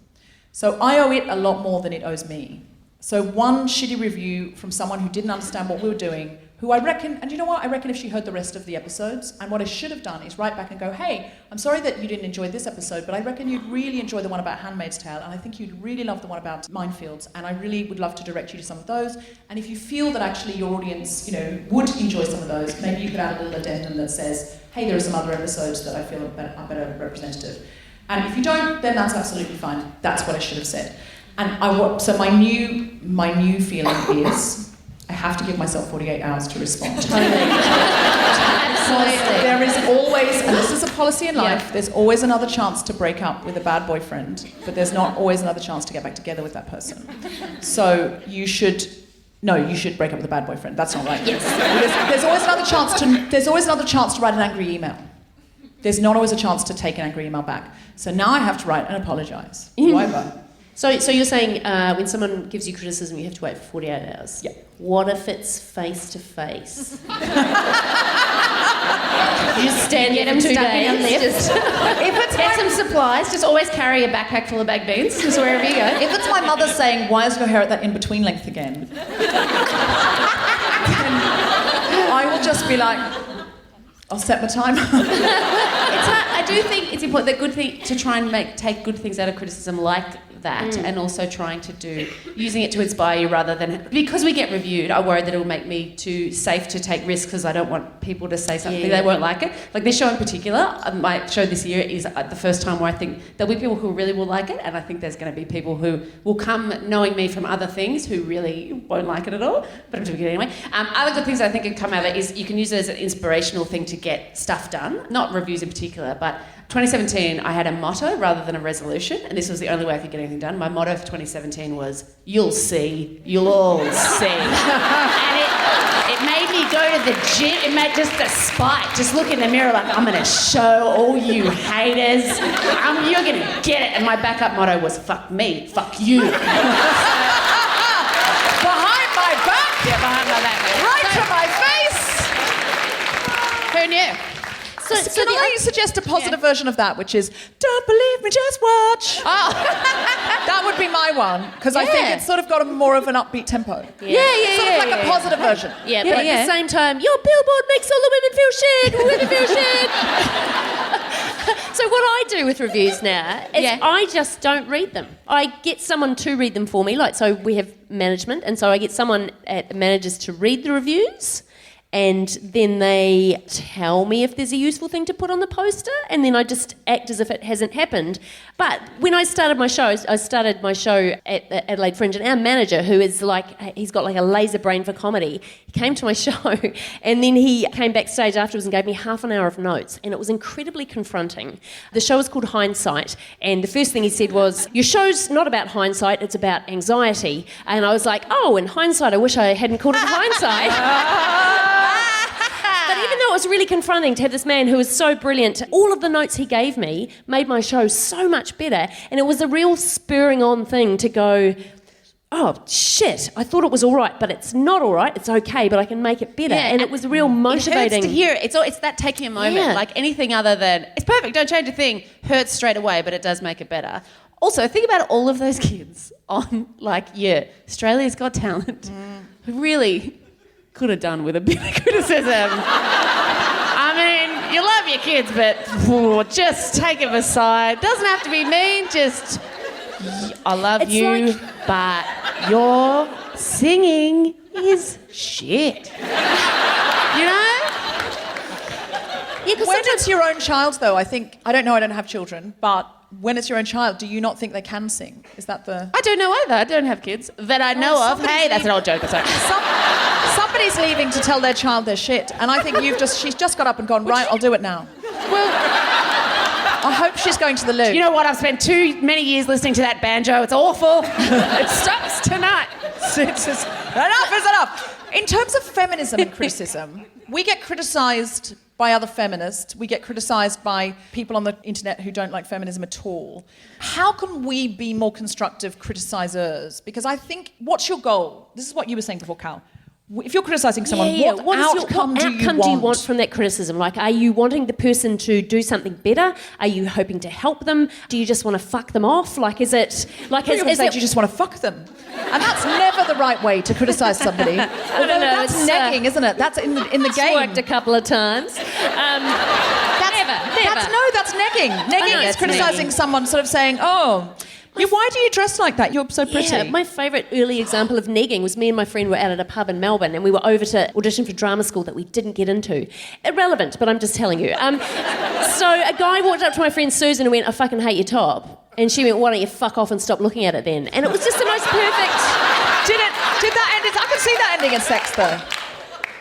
So I owe it a lot more than it owes me. So one shitty review from someone who didn't understand what we were doing, who I reckon, and you know what, I reckon if she heard the rest of the episodes, and what I should have done is write back and go, hey, I'm sorry that you didn't enjoy this episode, but I reckon you'd really enjoy the one about Handmaid's Tale, and I think you'd really love the one about minefields, and I really would love to direct you to some of those, and if you feel that actually your audience, would enjoy some of those, maybe you could add a little addendum that says, hey, there are some other episodes that I feel are better representative. And if you don't, then that's absolutely fine. That's what I should have said. And so my new feeling is I have to give myself 48 hours to respond. Absolutely. There is always, and this is a policy in life, there's always another chance to break up with a bad boyfriend, but there's not always another chance to get back together with that person. So you should break up with a bad boyfriend. That's not right. Yes. There's always another chance to write an angry email. There's not always a chance to take an angry email back. So now I have to write and apologise. Whatever. So you're saying when someone gives you criticism, you have to wait for 48 hours? Yeah. What if it's face-to-face? You just stand there for 2 days. Just get some supplies. Just always carry a backpack full of baked beans, just wherever you go. If it's my mother saying, why is your hair at that in-between length again? I will just be like, I'll set my timer. I do think it's important, to try and take good things out of criticism like that, and also trying to using it to inspire you rather than, because we get reviewed, I worry that it'll make me too safe to take risks because I don't want people to say something they won't like it. Like this show in particular, my show this year is the first time where I think there'll be people who really will like it, and I think there's going to be people who will come knowing me from other things who really won't like it at all, but I'm doing it anyway. Other good things I think can come out of it is you can use it as an inspirational thing to to get stuff done, not reviews in particular, but 2017 I had a motto rather than a resolution, and this was the only way I could get anything done. My motto for 2017 was, you'll see, you'll all see. And it made me go to the gym. It made just a spite. Just look in the mirror like, I'm going to show all you haters. You're going to get it. And my backup motto was, fuck me, fuck you. Behind my back? Yeah, behind my back. Right to my face? Who knew? So can I suggest a positive version of that, which is, don't believe me, just watch. Oh. That would be my one, because I think it's sort of got more of an upbeat tempo. Yeah. Sort of like a positive version. Yeah, but at the same time, your billboard makes all the women feel shit. Women feel shit. So what I do with reviews now is I just don't read them. I get someone to read them for me. Like, so we have management, and so I get someone at managers to read the reviews. And then they tell me if there's a useful thing to put on the poster, and then I just act as if it hasn't happened. But when I started my show at the Adelaide Fringe, and our manager, who is he's got like a laser brain for comedy, he came to my show, and then he came backstage afterwards and gave me half an hour of notes, and it was incredibly confronting. The show was called Hindsight, and the first thing he said was, your show's not about hindsight, it's about anxiety. And I was like, oh, in hindsight, I wish I hadn't called it Hindsight. But even though it was really confronting to have this man who was so brilliant, all of the notes he gave me made my show so much better. And it was a real spurring on thing to go, oh, shit, I thought it was all right, but it's not all right. It's okay, but I can make it better. Yeah, and it was real motivating. It hurts to hear it. It's that taking a moment. Yeah. Like anything other than, it's perfect, don't change a thing, hurts straight away, but it does make it better. Also, think about all of those kids on, Australia's Got Talent, who really could have done with a bit of criticism. I mean, you love your kids, but just take them aside. Doesn't have to be mean, just, I love you, but your singing is shit. You know? Yeah, when it's your own child, though, I think, I don't have children, but when it's your own child, do you not think they can sing? Is that the... I don't know either. I don't have kids that I know of. Hey, that's an old joke. Sorry. Somebody's leaving to tell their child their shit, and I think she's just got up and gone, right, I'll do it now. Well, I hope she's going to the loo. You know what? I've spent too many years listening to that banjo. It's awful. It stops tonight. Enough is enough. In terms of feminism and criticism, we get criticised by other feminists. We get criticised by people on the internet who don't like feminism at all. How can we be more constructive criticisers? Because I think, what's your goal? This is what you were saying before, Cal. If you're criticising someone, what outcome do you want from that criticism? Like, are you wanting the person to do something better? Are you hoping to help them? Do you just want to fuck them off? Like, is it... Like, you just want to fuck them? And that's never the right way to criticise somebody. Although that's negging, isn't it? That's in the game. It's worked a couple of times. Never. That's negging. Negging is criticising someone, sort of saying, oh... why do you dress like that? You're so pretty. Yeah, my favourite early example of negging was me and my friend were out at a pub in Melbourne, and we were over to audition for drama school that we didn't get into. Irrelevant, but I'm just telling you. So a guy walked up to my friend Susan and went, I fucking hate your top. And she went, why don't you fuck off and stop looking at it then? And it was just the most perfect... Did that end... I can see that ending in sex, though.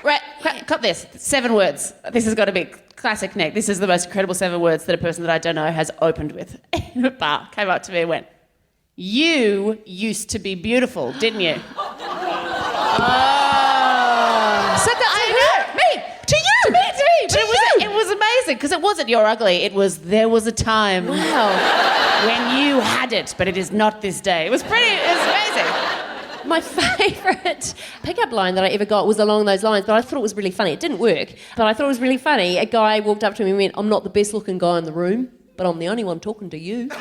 Right, cut this. 7 words. This has got to be classic Nick. This is the most incredible 7 words that a person that I don't know has opened with. In a bar, came up to me and went, you used to be beautiful, didn't you? Said that to who? Me. To you. To me. It was amazing, because it wasn't you're ugly. It was there was a time when you had it, but it is not this day. It was amazing. My favourite pickup line that I ever got was along those lines, but I thought it was really funny. It didn't work, but I thought it was really funny. A guy walked up to me and went, I'm not the best looking guy in the room, but I'm the only one talking to you.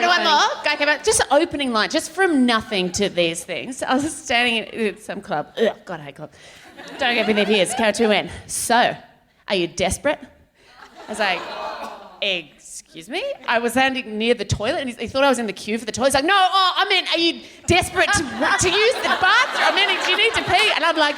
One more. Guy came out. Just an opening line, just from nothing to these things. I was standing in some club. Ugh, God, I hate club. Don't get me their peers. Count 2 in. So, are you desperate? I was like, excuse me? I was standing near the toilet, and he thought I was in the queue for the toilet. He's like, no, I meant, are you desperate to use the bathroom? I mean, do you need to pee? And I'm like,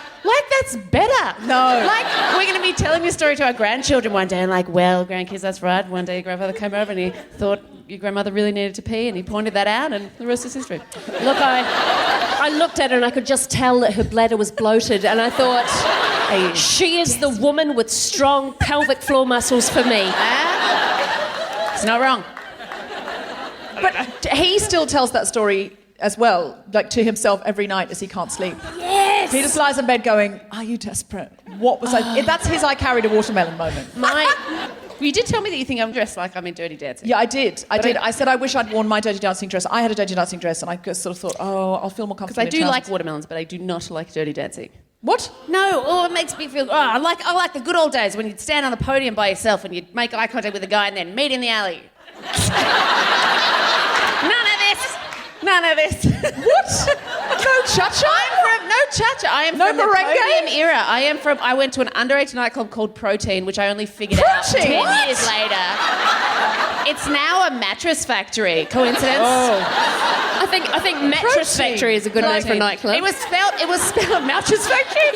that's better. No. Like, we're going to be telling this story to our grandchildren one day, and like, well, grandkids, that's right. One day your grandfather came over and he thought your grandmother really needed to pee, and he pointed that out, and the rest is history. Look, I looked at her and I could just tell that her bladder was bloated, and I thought, she is the woman with strong pelvic floor muscles for me. It's not wrong. But he still tells that story as well, like to himself every night as he can't sleep. Yes! He just lies in bed going, are you desperate? What was I... That's his I carried a watermelon moment. You did tell me that you think I'm dressed like I'm in Dirty Dancing. Yeah, I did. I said I wish I'd worn my Dirty Dancing dress. I had a Dirty Dancing dress, and I just sort of thought, I'll feel more comfortable. Because I do like watermelons, but I do not like Dirty Dancing. What? No, it makes me feel... I like the good old days when you'd stand on the podium by yourself and you'd make eye contact with a guy and then meet in the alley. None of this. What? No cha-cha? No cha-cha. I am from the podium era. I went to an underage nightclub called Protein, which I only figured out 10 years later. It's now a mattress factory. Coincidence? Oh. I think mattress factory is a good name for a nightclub. It was spelled mattress factory.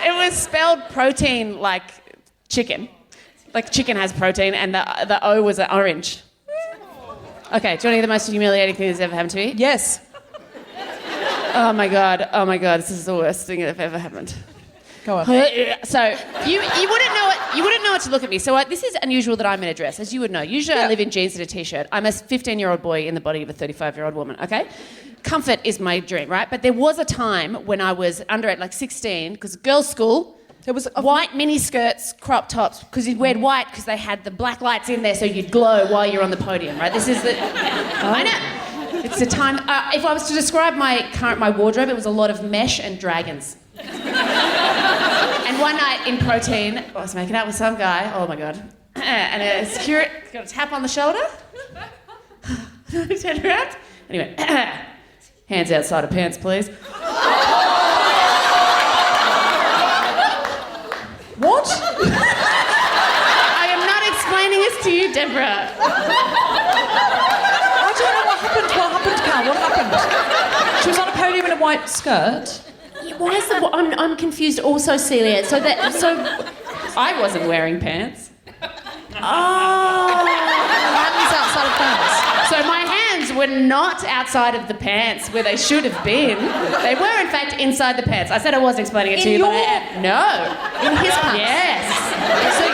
It was spelled protein like chicken. Like chicken has protein, and the O was an orange. Okay, do you want to hear the most humiliating thing that's ever happened to me? Yes. Oh my god, this is the worst thing that ever happened. Go on. So you wouldn't know it to look at me. So this is unusual that I'm in a dress, as you would know. Usually I live in jeans and a t-shirt. I'm a 15-year-old boy in the body of a 35-year-old woman, okay? Comfort is my dream, right? But there was a time when I was under like 16, because girls' school, there was white mini skirts, crop tops, because you'd wear white because they had the black lights in there so you'd glow while you're on the podium, right? This is the... I know. It's a time... if I was to describe my wardrobe, it was a lot of mesh and dragons. And one night in Protein, I was making out with some guy, oh my God, and a security got a tap on the shoulder. I turned around, and he went, hands outside of pants, please. What? I am not explaining this to you, Deborah. I don't know what happened. What happened, Cal? What happened? She was on a podium in a white skirt. Why is that? I'm confused also, Celia. So I wasn't wearing pants. Hands outside of pants. So my hands were not outside of the pants where they should have been. They were, in fact, inside the pants. I said I wasn't explaining it to you, but no. In his pants? Yes. So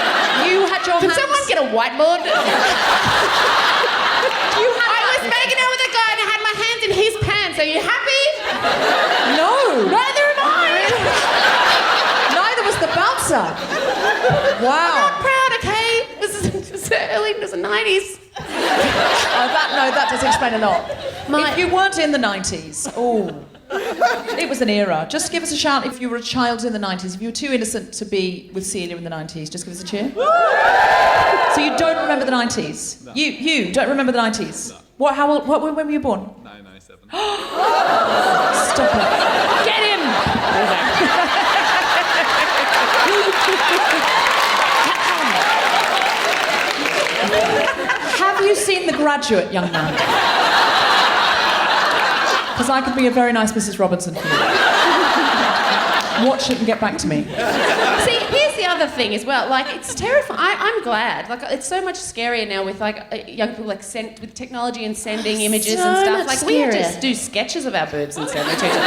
you had your Can hands... someone get a whiteboard? I was making out with a guy and I had my hands in his pants. Are you happy? No. Neither am I. Neither was the bouncer. Wow. I'm not proud, okay? This is early, it was the 90s. That does explain a lot. If you weren't in the 90s, it was an era. Just give us a shout if you were a child in the 90s. If you were too innocent to be with Celia in the 90s, just give us a cheer. So you don't remember the 90s? No. You don't remember the 90s? No. When were you born? 1997. Stop it. Get him! Have you seen The Graduate, young man? Because I could be a very nice Mrs. Robinson for you. Watch it and get back to me. See, here's the other thing as well. Like, it's terrifying. I'm glad. Like, it's so much scarier now with like young people with technology and sending images and stuff. Like, we just do sketches of our boobs and send them to each other.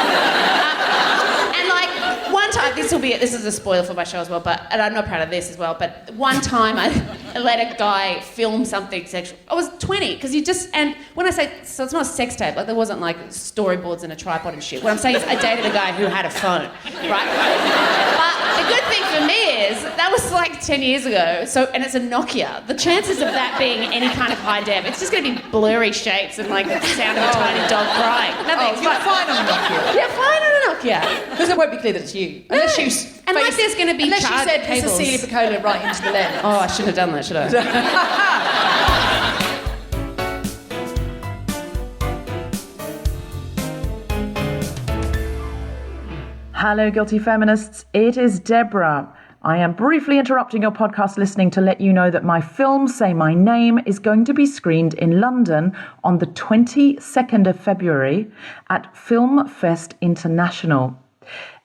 And like one time, this is a spoiler for my show as well, and I'm not proud of this as well. But one time I let a guy film something sexual. I was 20 because and when I say so, it's not a sex tape. Like there wasn't like storyboards and a tripod and shit. What I'm saying is I dated a guy who had a phone, right? But the good thing for me is that was like 10 years ago. So and it's a Nokia. The chances of that being any kind of high def, it's just going to be blurry shapes and like the sound of a tiny dog crying. Nothing. You're fine on a Nokia. Yeah, fine on a Nokia. Because it won't be clear that it's you. No. Unless you like there's going to be unless you said cables. This is Celia Pacquola right into the lens. Oh, I shouldn't have done that, should I? Hello, Guilty Feminists. It is Deborah. I am briefly interrupting your podcast listening to let you know that my film, Say My Name, is going to be screened in London on the 22nd of February at Film Fest International.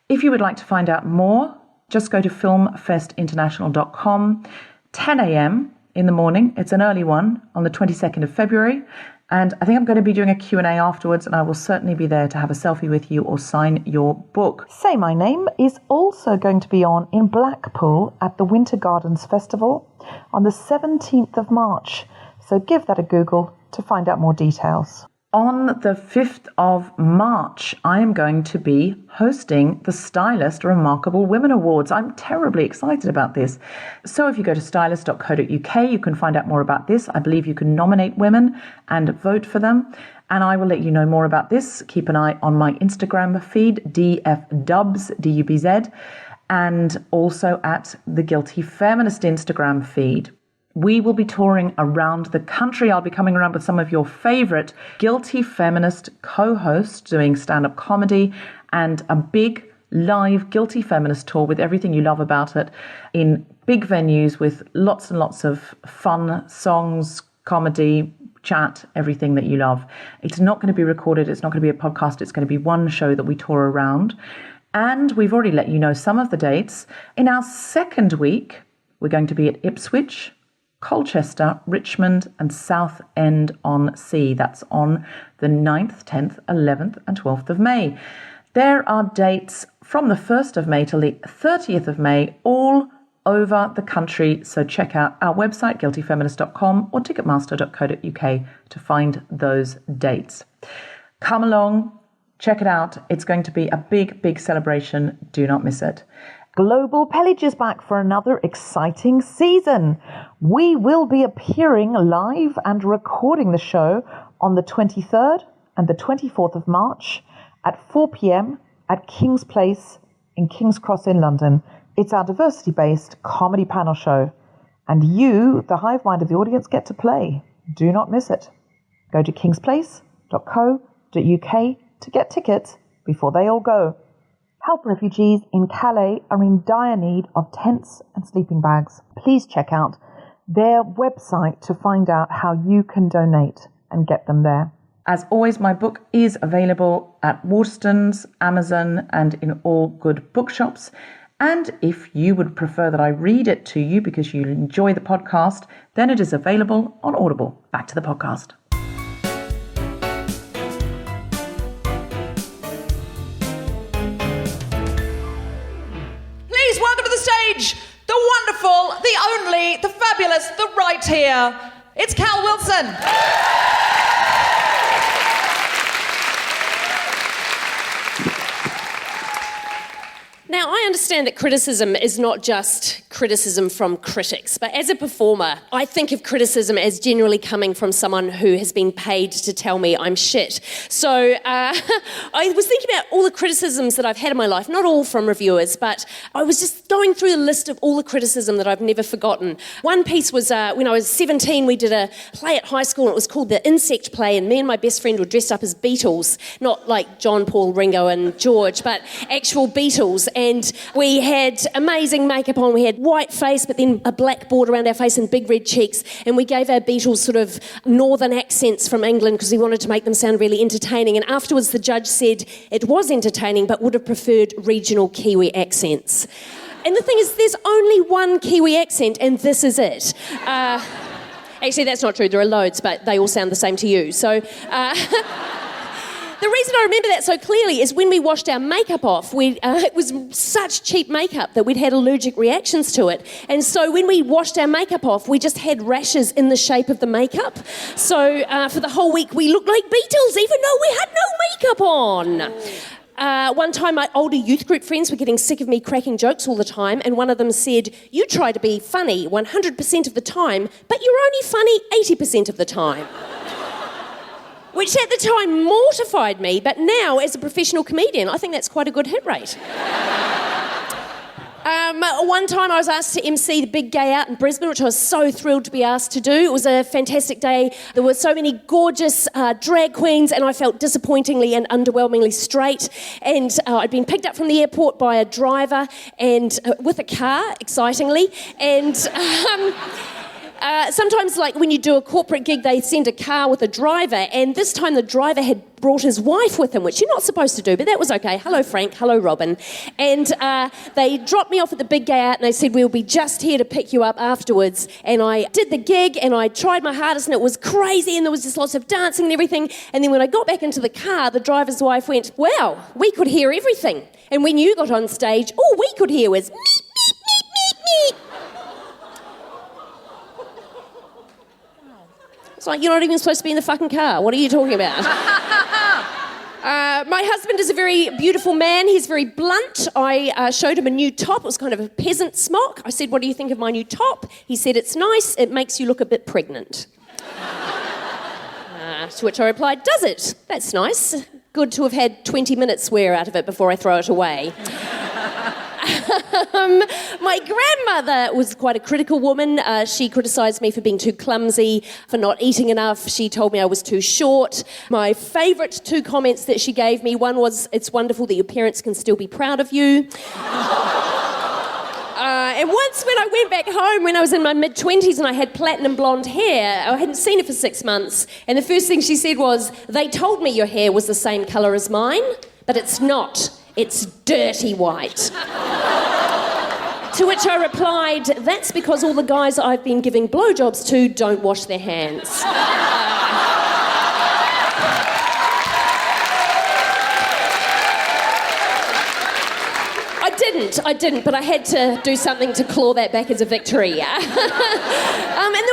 If you would like to find out more, just go to filmfestinternational.com, 10 a.m. in the morning. It's an early one on the 22nd of February. And I think I'm going to be doing a Q&A afterwards, and I will certainly be there to have a selfie with you or sign your book. Say My Name is also going to be on in Blackpool at the Winter Gardens Festival on the 17th of March. So give that a Google to find out more details. On the 5th of March, I am going to be hosting the Stylist Remarkable Women Awards. I'm terribly excited about this. So if you go to stylist.co.uk, you can find out more about this. I believe you can nominate women and vote for them. And I will let you know more about this. Keep an eye on my Instagram feed, DFDubs, D-U-B-Z, and also at the Guilty Feminist Instagram feed. We will be touring around the country. I'll be coming around with some of your favourite Guilty Feminist co-hosts doing stand-up comedy and a big live Guilty Feminist tour with everything you love about it in big venues with lots and lots of fun songs, comedy, chat, everything that you love. It's not going to be recorded. It's not going to be a podcast. It's going to be one show that we tour around. And we've already let you know some of the dates. In our second week, we're going to be at Ipswich, Colchester, Richmond and Southend-on-Sea. That's on the 9th, 10th, 11th and 12th of May. There are dates from the 1st of May till the 30th of May all over the country. So check out our website, guiltyfeminist.com or ticketmaster.co.uk to find those dates. Come along, check it out. It's going to be a big, big celebration. Do not miss it. Global Pellage is back for another exciting season. We will be appearing live and recording the show on the 23rd and the 24th of March at 4 p.m. at King's Place in King's Cross in London. It's our diversity-based comedy panel show. And you, the hive mind of the audience, get to play. Do not miss it. Go to kingsplace.co.uk to get tickets before they all go. Help refugees in Calais are in dire need of tents and sleeping bags. Please check out their website to find out how you can donate and get them there. As always, my book is available at Waterstones, Amazon, and in all good bookshops. And if you would prefer that I read it to you because you enjoy the podcast, then it is available on Audible. Back to the podcast. Welcome to the stage, the wonderful, the only, the fabulous, the right here. It's Cal Wilson. Now, I understand that criticism is not just criticism from critics, but as a performer, I think of criticism as generally coming from someone who has been paid to tell me I'm shit. So I was thinking about all the criticisms that I've had in my life, not all from reviewers, but I was just going through the list of all the criticism that I've never forgotten. One piece was when I was 17, we did a play at high school, and it was called The Insect Play, and me and my best friend were dressed up as Beatles, not like John, Paul, Ringo and George, but actual Beatles. And we had amazing makeup on. We had white face, but then a black border around our face and big red cheeks. And we gave our Beatles sort of northern accents from England because we wanted to make them sound really entertaining. And afterwards, the judge said it was entertaining, but would have preferred regional Kiwi accents. And the thing is, there's only one Kiwi accent, and this is it. Actually, that's not true. There are loads, but they all sound the same to you. So... The reason I remember that so clearly is when we washed our makeup off, it was such cheap makeup that we'd had allergic reactions to it. And so when we washed our makeup off, we just had rashes in the shape of the makeup. So for the whole week, we looked like Beatles, even though we had no makeup on. One time, my older youth group friends were getting sick of me cracking jokes all the time, and one of them said, "You try to be funny 100% of the time, but you're only funny 80% of the time." Which at the time mortified me, but now, as a professional comedian, I think that's quite a good hit rate. One time I was asked to MC the big gay out in Brisbane, which I was so thrilled to be asked to do. It was a fantastic day. There were so many gorgeous drag queens, and I felt disappointingly and underwhelmingly straight. And I'd been picked up from the airport by a driver and with a car, excitingly. And... Sometimes, like when you do a corporate gig, they send a car with a driver, and this time the driver had brought his wife with him, which you're not supposed to do, but that was okay. Hello, Frank. Hello, Robin. And they dropped me off at the big gay out, and they said, we'll be just here to pick you up afterwards. And I did the gig, and I tried my hardest, and it was crazy, and there was just lots of dancing and everything. And then when I got back into the car, the driver's wife went, wow, we could hear everything. And when you got on stage, all we could hear was meep, meep, meep, meep, meep. It's like, you're not even supposed to be in the fucking car. What are you talking about? My husband is a very beautiful man. He's very blunt. I showed him a new top. It was kind of a peasant smock. I said, what do you think of my new top? He said, it's nice. It makes you look a bit pregnant. To which I replied, does it? That's nice. Good to have had 20 minutes wear out of it before I throw it away. My grandmother was quite a critical woman. She criticised me for being too clumsy, for not eating enough. She told me I was too short. My favourite two comments that she gave me, one was, it's wonderful that your parents can still be proud of you. And once when I went back home, when I was in my mid-20s and I had platinum blonde hair, I hadn't seen her for 6 months, and the first thing she said was, they told me your hair was the same colour as mine, but it's not. It's dirty white. To which I replied, that's because all the guys I've been giving blowjobs to don't wash their hands. I didn't, but I had to do something to claw that back as a victory. And there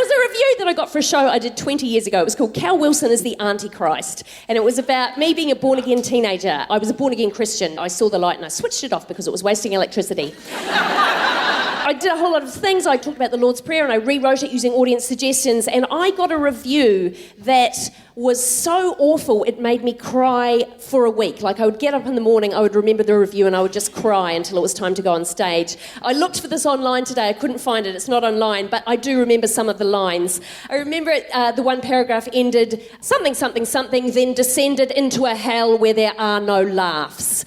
was a review that I got for a show I did 20 years ago. It was called Cal Wilson is the Antichrist. And it was about me being a born-again teenager. I was a born-again Christian. I saw the light and I switched it off because it was wasting electricity. I did a whole lot of things. I talked about the Lord's Prayer and I rewrote it using audience suggestions, and I got a review that was so awful it made me cry for a week. Like, I would get up in the morning, I would remember the review and I would just cry until it was time to go on stage. I looked for this online today, I couldn't find it, it's not online, but I do remember some of the lines. I remember the one paragraph ended, something, something, something, then descended into a hell where there are no laughs.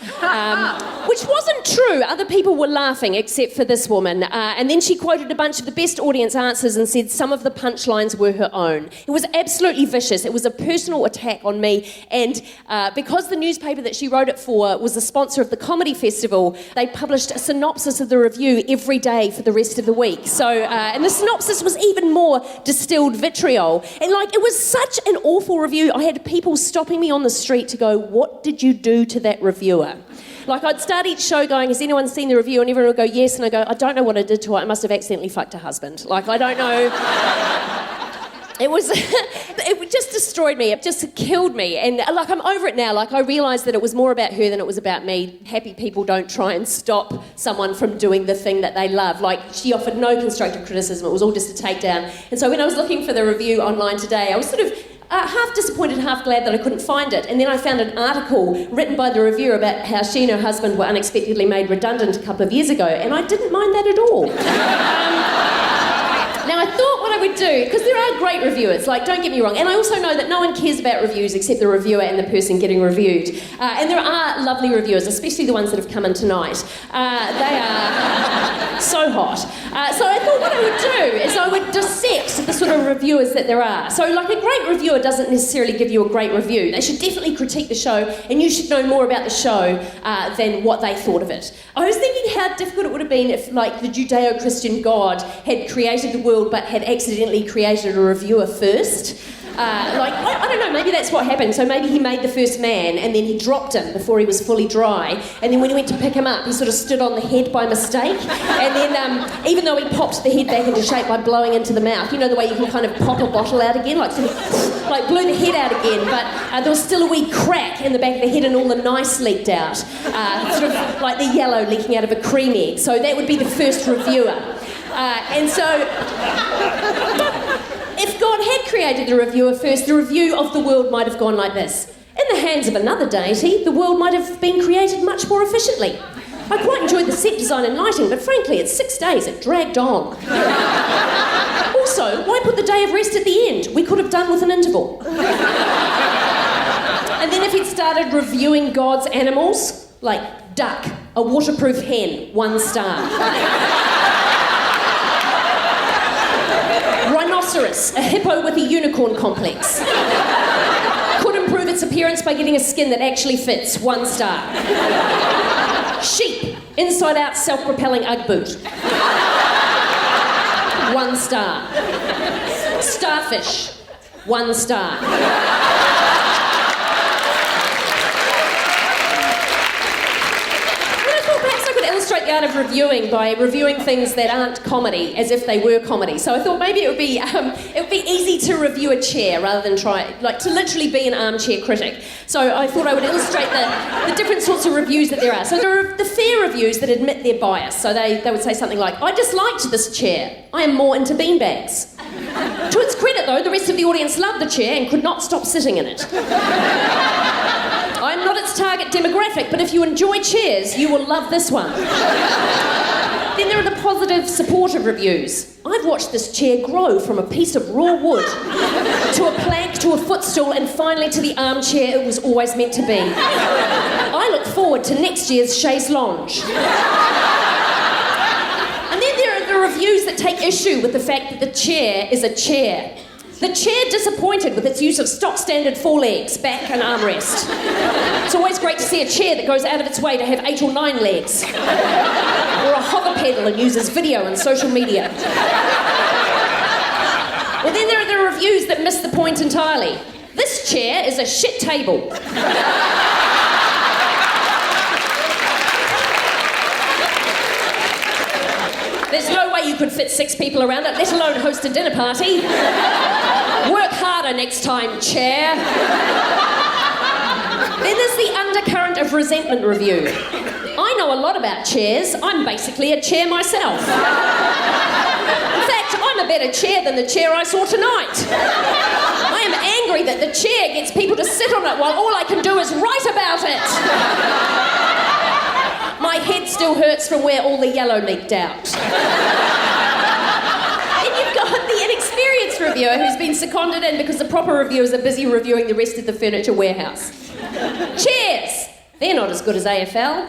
Which wasn't true. Other people were laughing, except for this woman. And then she quoted a bunch of the best audience answers and said some of the punchlines were her own. It was absolutely vicious. It was a personal attack on me. And because the newspaper that she wrote it for was the sponsor of the comedy festival, they published a synopsis of the review every day for the rest of the week. So, and the synopsis was even more distilled vitriol. And like, it was such an awful review. I had people stopping me on the street to go, what did you do to that reviewer? Like, I'd start each show going, has anyone seen the review? And everyone would go, yes. And I go, I don't know what I did to her. I must have accidentally fucked her husband. Like, I don't know. It just destroyed me. It just killed me. And, like, I'm over it now. Like, I realised that it was more about her than it was about me. Happy people don't try and stop someone from doing the thing that they love. Like, she offered no constructive criticism. It was all just a takedown. And so when I was looking for the review online today, I was sort of half disappointed, half glad that I couldn't find it. And then I found an article written by the reviewer about how she and her husband were unexpectedly made redundant a couple of years ago, and I didn't mind that at all. Now, I thought what I would do, because there are great reviewers, like, don't get me wrong, and I also know that no one cares about reviews except the reviewer and the person getting reviewed. And there are lovely reviewers, especially the ones that have come in tonight. They are so hot. So I thought what I would do is I would dissect the sort of reviewers that there are. So, like, a great reviewer doesn't necessarily give you a great review. They should definitely critique the show, and you should know more about the show than what they thought of it. I was thinking how difficult it would have been if, like, the Judeo-Christian God had created the world but had accidentally created a reviewer first. I don't know, maybe that's what happened. So maybe he made the first man and then he dropped him before he was fully dry, and then when he went to pick him up he sort of stood on the head by mistake, and then even though he popped the head back into shape by blowing into the mouth, you know the way you can kind of pop a bottle out again, like sort of like blew the head out again, but there was still a wee crack in the back of the head and all the nice leaked out, sort of like the yellow leaking out of a cream egg. So that would be the first reviewer. And so if God had created the reviewer first, the review of the world might have gone like this. In the hands of another deity, the world might have been created much more efficiently. I quite enjoyed the set design and lighting, but frankly, at 6 days, it dragged on. Also, why put the day of rest at the end? We could have done with an interval. And then if he'd started reviewing God's animals, like duck, a waterproof hen, 1 star. Rhinoceros, a hippo with a unicorn complex. Could improve its appearance by getting a skin that actually fits. 1 star. Sheep, inside-out self-propelling Ugg boot. 1 star. Starfish, 1 star. Illustrate the art of reviewing by reviewing things that aren't comedy as if they were comedy. So I thought maybe it would be easy to review a chair rather than to literally be an armchair critic. So I thought I would illustrate the different sorts of reviews that there are. So there are the fair reviews that admit their bias. So they would say something like, I disliked this chair. I am more into beanbags. To its credit though, the rest of the audience loved the chair and could not stop sitting in it. I'm not its target demographic, but if you enjoy chairs, you will love this one. Then there are the positive, supportive reviews. I've watched this chair grow from a piece of raw wood to a plank to a footstool and finally to the armchair it was always meant to be. I look forward to next year's chaise lounge. And then there are the reviews that take issue with the fact that the chair is a chair. The chair disappointed with its use of stock standard forelegs, back and armrest. It's always great to see a chair that goes out of its way to have 8 or 9 legs. Or a hover pedal and uses video and social media. Well, then there are the reviews that miss the point entirely. This chair is a shit table. There's no way you could fit 6 people around it, let alone host a dinner party. Work harder next time, chair. Then there's the undercurrent of resentment review. I know a lot about chairs. I'm basically a chair myself. In fact, I'm a better chair than the chair I saw tonight. I am angry that the chair gets people to sit on it while all I can do is write about it. My head still hurts from where all the yellow leaked out. Then you've got the inexperienced reviewer who's been seconded in because the proper reviewers are busy reviewing the rest of the furniture warehouse. Chairs! They're not as good as AFL.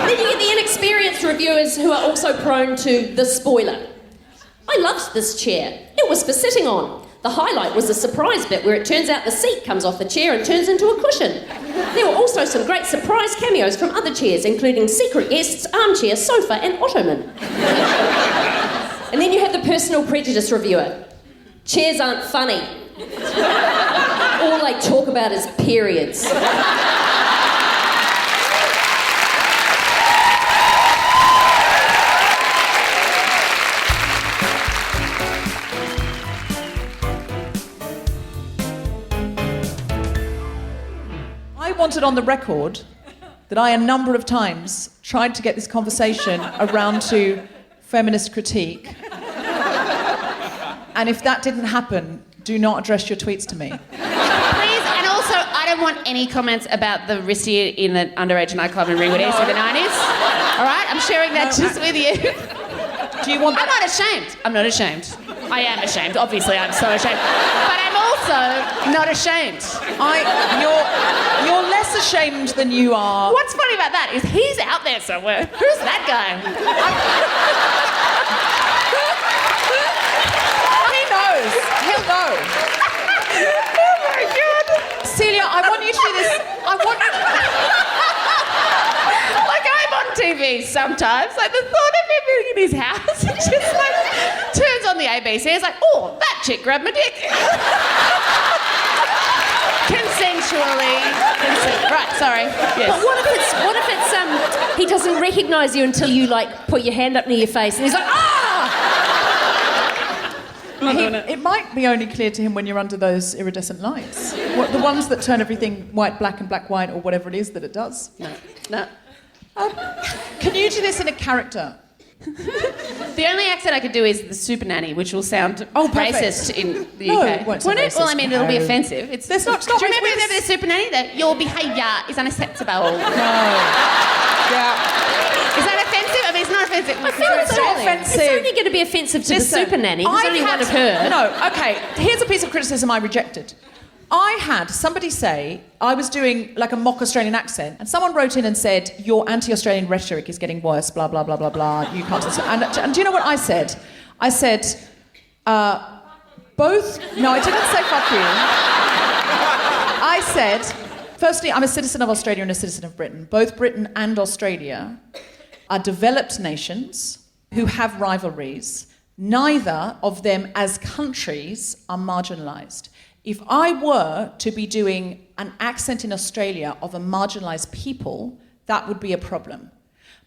Then you get the inexperienced reviewers who are also prone to the spoiler. I loved this chair. It was for sitting on. The highlight was the surprise bit where it turns out the seat comes off the chair and turns into a cushion. There were also some great surprise cameos from other chairs, including secret guests, armchair, sofa, and ottoman. And then you have the personal prejudice reviewer. Chairs aren't funny. All they talk about is periods. I wanted on the record that I a number of times tried to get this conversation around to feminist critique. And if that didn't happen, do not address your tweets to me. Please, and also, I don't want any comments about the wristy in the underage nightclub in Ringwood East in the 90s. All right? I'm sharing that just with you. Do you want that? I'm not ashamed. I'm not ashamed. I am ashamed. Obviously, I'm so ashamed. But I'm also not ashamed. You're less ashamed than you are. What's funny about that is he's out there somewhere. Who's that guy? He knows. He'll know. Oh my God. Celia, I want you to do this. Like, I'm on TV sometimes. Like, the thought of him being in his house, he just like turns on the ABC. He's like, oh, that chick grabbed my dick. Consensually. Right, sorry. Yes. But what if it's he doesn't recognise you until you like put your hand up near your face and he's like, ah! It might be only clear to him when you're under those iridescent lights. The ones that turn everything white, black and black, white, or whatever it is that it does. No. Can you do this in a character? The only accent I could do is the super nanny, which will sound racist in the No, UK. it won't sound racist. Well, I mean, it'll be offensive. It's not do you remember the super nanny? That your behaviour is unacceptable. No. Yeah. Is that offensive? I mean, it's not offensive. I feel it's not offensive. It's only going to be offensive to the super nanny. There's only one of her. No, okay. Here's a piece of criticism I rejected. I had somebody say, I was doing like a mock Australian accent, and someone wrote in and said, your anti-Australian rhetoric is getting worse, blah, blah, blah, blah, blah. You can't... And do you know what I said? I said, both... No, I didn't say fuck you. I said, firstly, I'm a citizen of Australia and a citizen of Britain. Both Britain and Australia are developed nations who have rivalries. Neither of them as countries are marginalised. If I were to be doing an accent in Australia of a marginalised people, that would be a problem.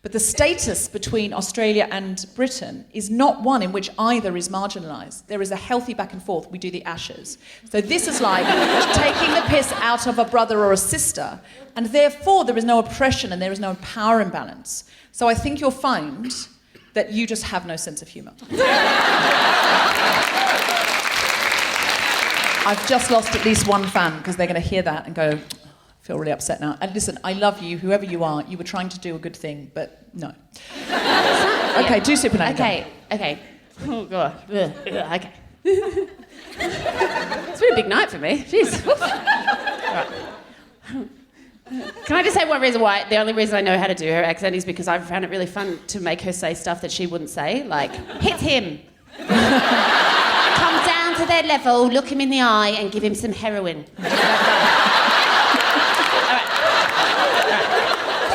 But the status between Australia and Britain is not one in which either is marginalised. There is a healthy back and forth. We do the ashes. So this is like taking the piss out of a brother or a sister, and therefore there is no oppression and there is no power imbalance. So I think you'll find that you just have no sense of humour. I've just lost at least one fan because they're going to hear that and go, I feel really upset now. And listen, I love you, whoever you are. You were trying to do a good thing, but no. Okay, do Supernova. Okay. Oh, God. Okay. It's been a big night for me. Jeez. Right. Can I just say one reason why? The only reason I know how to do her accent is because I've found it really fun to make her say stuff that she wouldn't say, like, hit him. Come down to their level, look him in the eye, and give him some heroin. All right.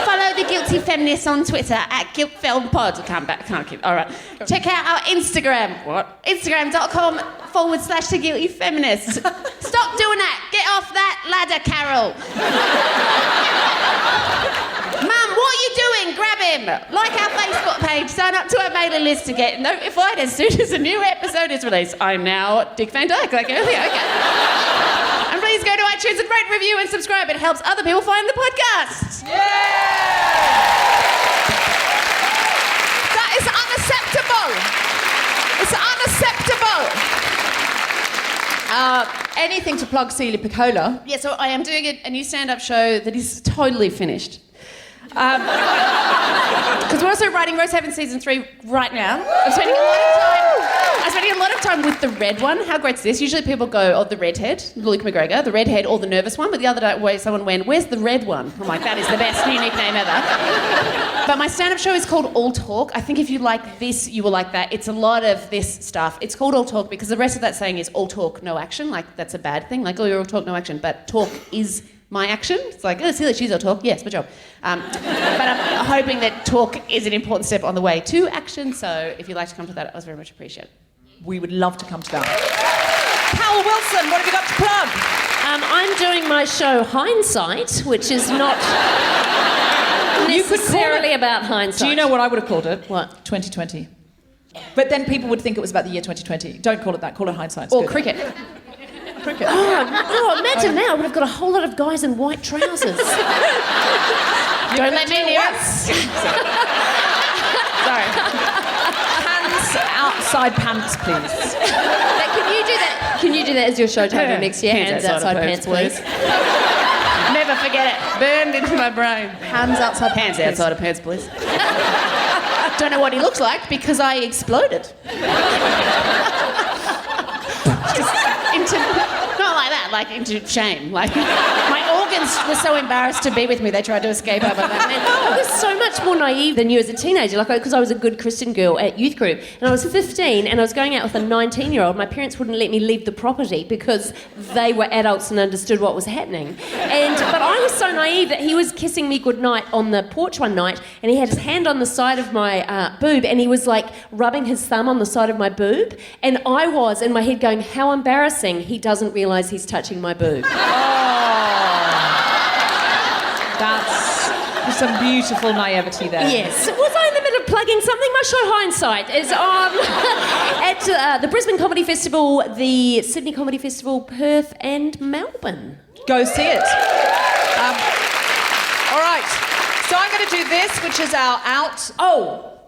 Follow the Guilty Feminist on Twitter @GuiltFilmPod. Can't keep. All right. Check out our Instagram. What? Instagram.com/The Guilty Feminist. Stop doing that. Get off that ladder, Carol. Mum, what are you doing? Grab him. Like our Facebook page. Sign up to our mailing list to get notified as soon as a new episode is released. I'm now Dick Van Dyke, like earlier. Okay. And please go to iTunes and rate, review, and subscribe. It helps other people find the podcast. Yeah! That is unacceptable. It's unacceptable. Anything to plug Celia Pacquola? Yeah, so I am doing a new stand-up show that is totally finished. Because we're also writing Rosehaven Season 3 right now. I'm spending a lot of time with the red one. How great's this? Usually people go, oh, the redhead, Luke McGregor, the redhead or the nervous one. But the other day someone went, where's the red one? I'm like, that is the best unique name ever. But my stand-up show is called All Talk. I think if you like this, you will like that. It's a lot of this stuff. It's called All Talk because the rest of that saying is all talk, no action. Like, that's a bad thing. Like, oh, you're all talk, no action. But talk is my action. It's like, oh, Celia, she's all talk. Yes, my job. But I'm hoping that talk is an important step on the way to action. So if you'd like to come to that, I was very much appreciate it. We would love to come to that. Powell Wilson, what have you got to plug? I'm doing my show Hindsight, which is not necessarily about hindsight. Do you know what I would have called it? What? 2020. But then people would think it was about the year 2020. Don't call it that. Call it Hindsight. It's Or good. cricket. Cricket. Oh, imagine now we've got a whole lot of guys in white trousers. Don't let me near it. Sorry. Hands outside pants, please. Can you do that as your show title next year? Hands outside pants, please. Never forget it. Burned into my brain. Hands outside Hands outside of pants, please. Don't know what he looks like because I exploded. Just into... Not like that, like into shame. Like, my organs were so embarrassed to be with me, they tried to escape out of that. I was so much more naive than you as a teenager, like, because I was a good Christian girl at youth group. And I was 15 and I was going out with a 19-year-old. My parents wouldn't let me leave the property because they were adults and understood what was happening. But I was so naive that he was kissing me goodnight on the porch one night and he had his hand on the side of my boob and he was like rubbing his thumb on the side of my boob. And I was in my head going, how embarrassing, he doesn't realise he's touching my boob. That's some beautiful naivety there. Yes. Was I in the middle of plugging something? My show Hindsight is on at the Brisbane Comedy Festival, the Sydney Comedy Festival, Perth and Melbourne. Go see it. All right. So I'm going to do this, which is our out... Oh,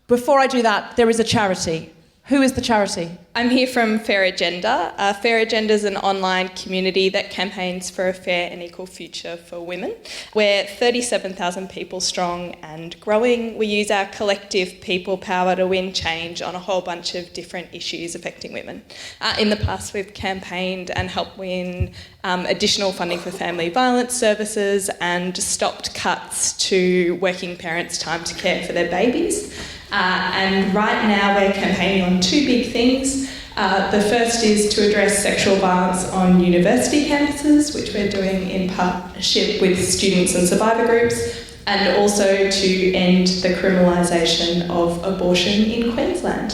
before I do that, there is a charity Who is the charity? I'm here from Fair Agenda. Fair Agenda is an online community that campaigns for a fair and equal future for women. We're 37,000 people strong and growing. We use our collective people power to win change on a whole bunch of different issues affecting women. In the past, we've campaigned and helped win additional funding for family violence services and stopped cuts to working parents' time to care for their babies. And right now we're campaigning on two big things. The first is to address sexual violence on university campuses, which we're doing in partnership with students and survivor groups, and also to end the criminalisation of abortion in Queensland.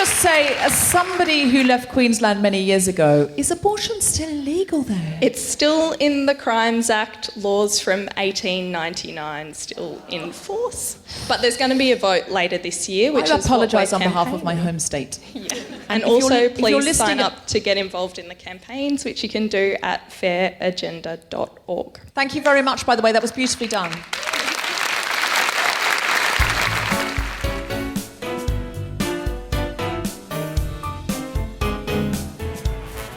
Say, as somebody who left Queensland many years ago, is abortion still illegal there? It's still in the Crimes Act, laws from 1899 still in force. But there's going to be a vote later this year, which I is apologise what on we're behalf of my campaigning. home state. Yeah. And also, please sign up to get involved in the campaigns, which you can do at fairagenda.org. Thank you very much, by the way. That was beautifully done.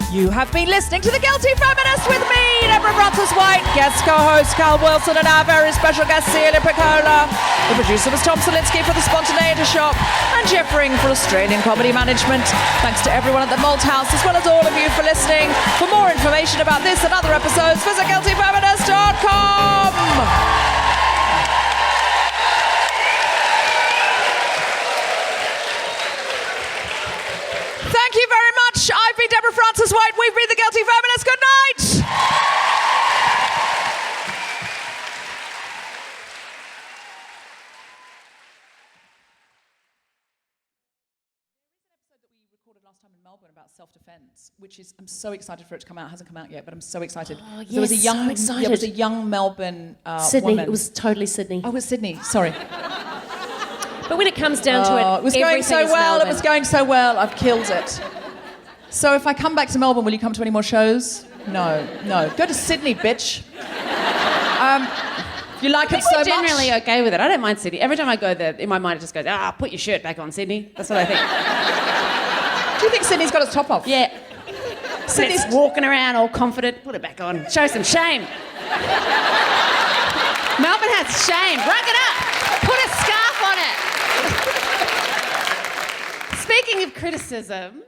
You have been listening to The Guilty Feminist with me, Deborah Frances-White, guest co-host Carl Wilson, and our very special guest Celia Pacquola. The producer was Tom Solinsky for The Spontaneity Shop, and Jeff Ring for Australian Comedy Management. Thanks to everyone at the Malthouse, as well as all of you for listening. For more information about this and other episodes, visit guiltyfeminist.com. Thank you very much. I've been Deborah Frances-White. We've been The Guilty Feminists. Good night. Last time in Melbourne about self-defense, which is, I'm so excited for it to come out. It hasn't come out yet, but I'm so excited. Oh, yes, there was a young, so excited. There was a young Melbourne Sydney. woman. It was totally Sydney. Oh, it was Sydney. Sorry. But when it comes down to it, it was going so is well. Melbourne. It was going so well. I've killed it. So if I come back to Melbourne, will you come to any more shows? No. Go to Sydney, bitch. You like it so We're much? generally okay with it. I don't mind Sydney. Every time I go there, in my mind it just goes, put your shirt back on, Sydney. That's what I think. Do you think Sydney's got its top off? Yeah. Sydney's Sydney's walking around all confident. Put it back on. Show some shame. Melbourne has shame. Rug it up. Put a scarf on it. Speaking of criticism...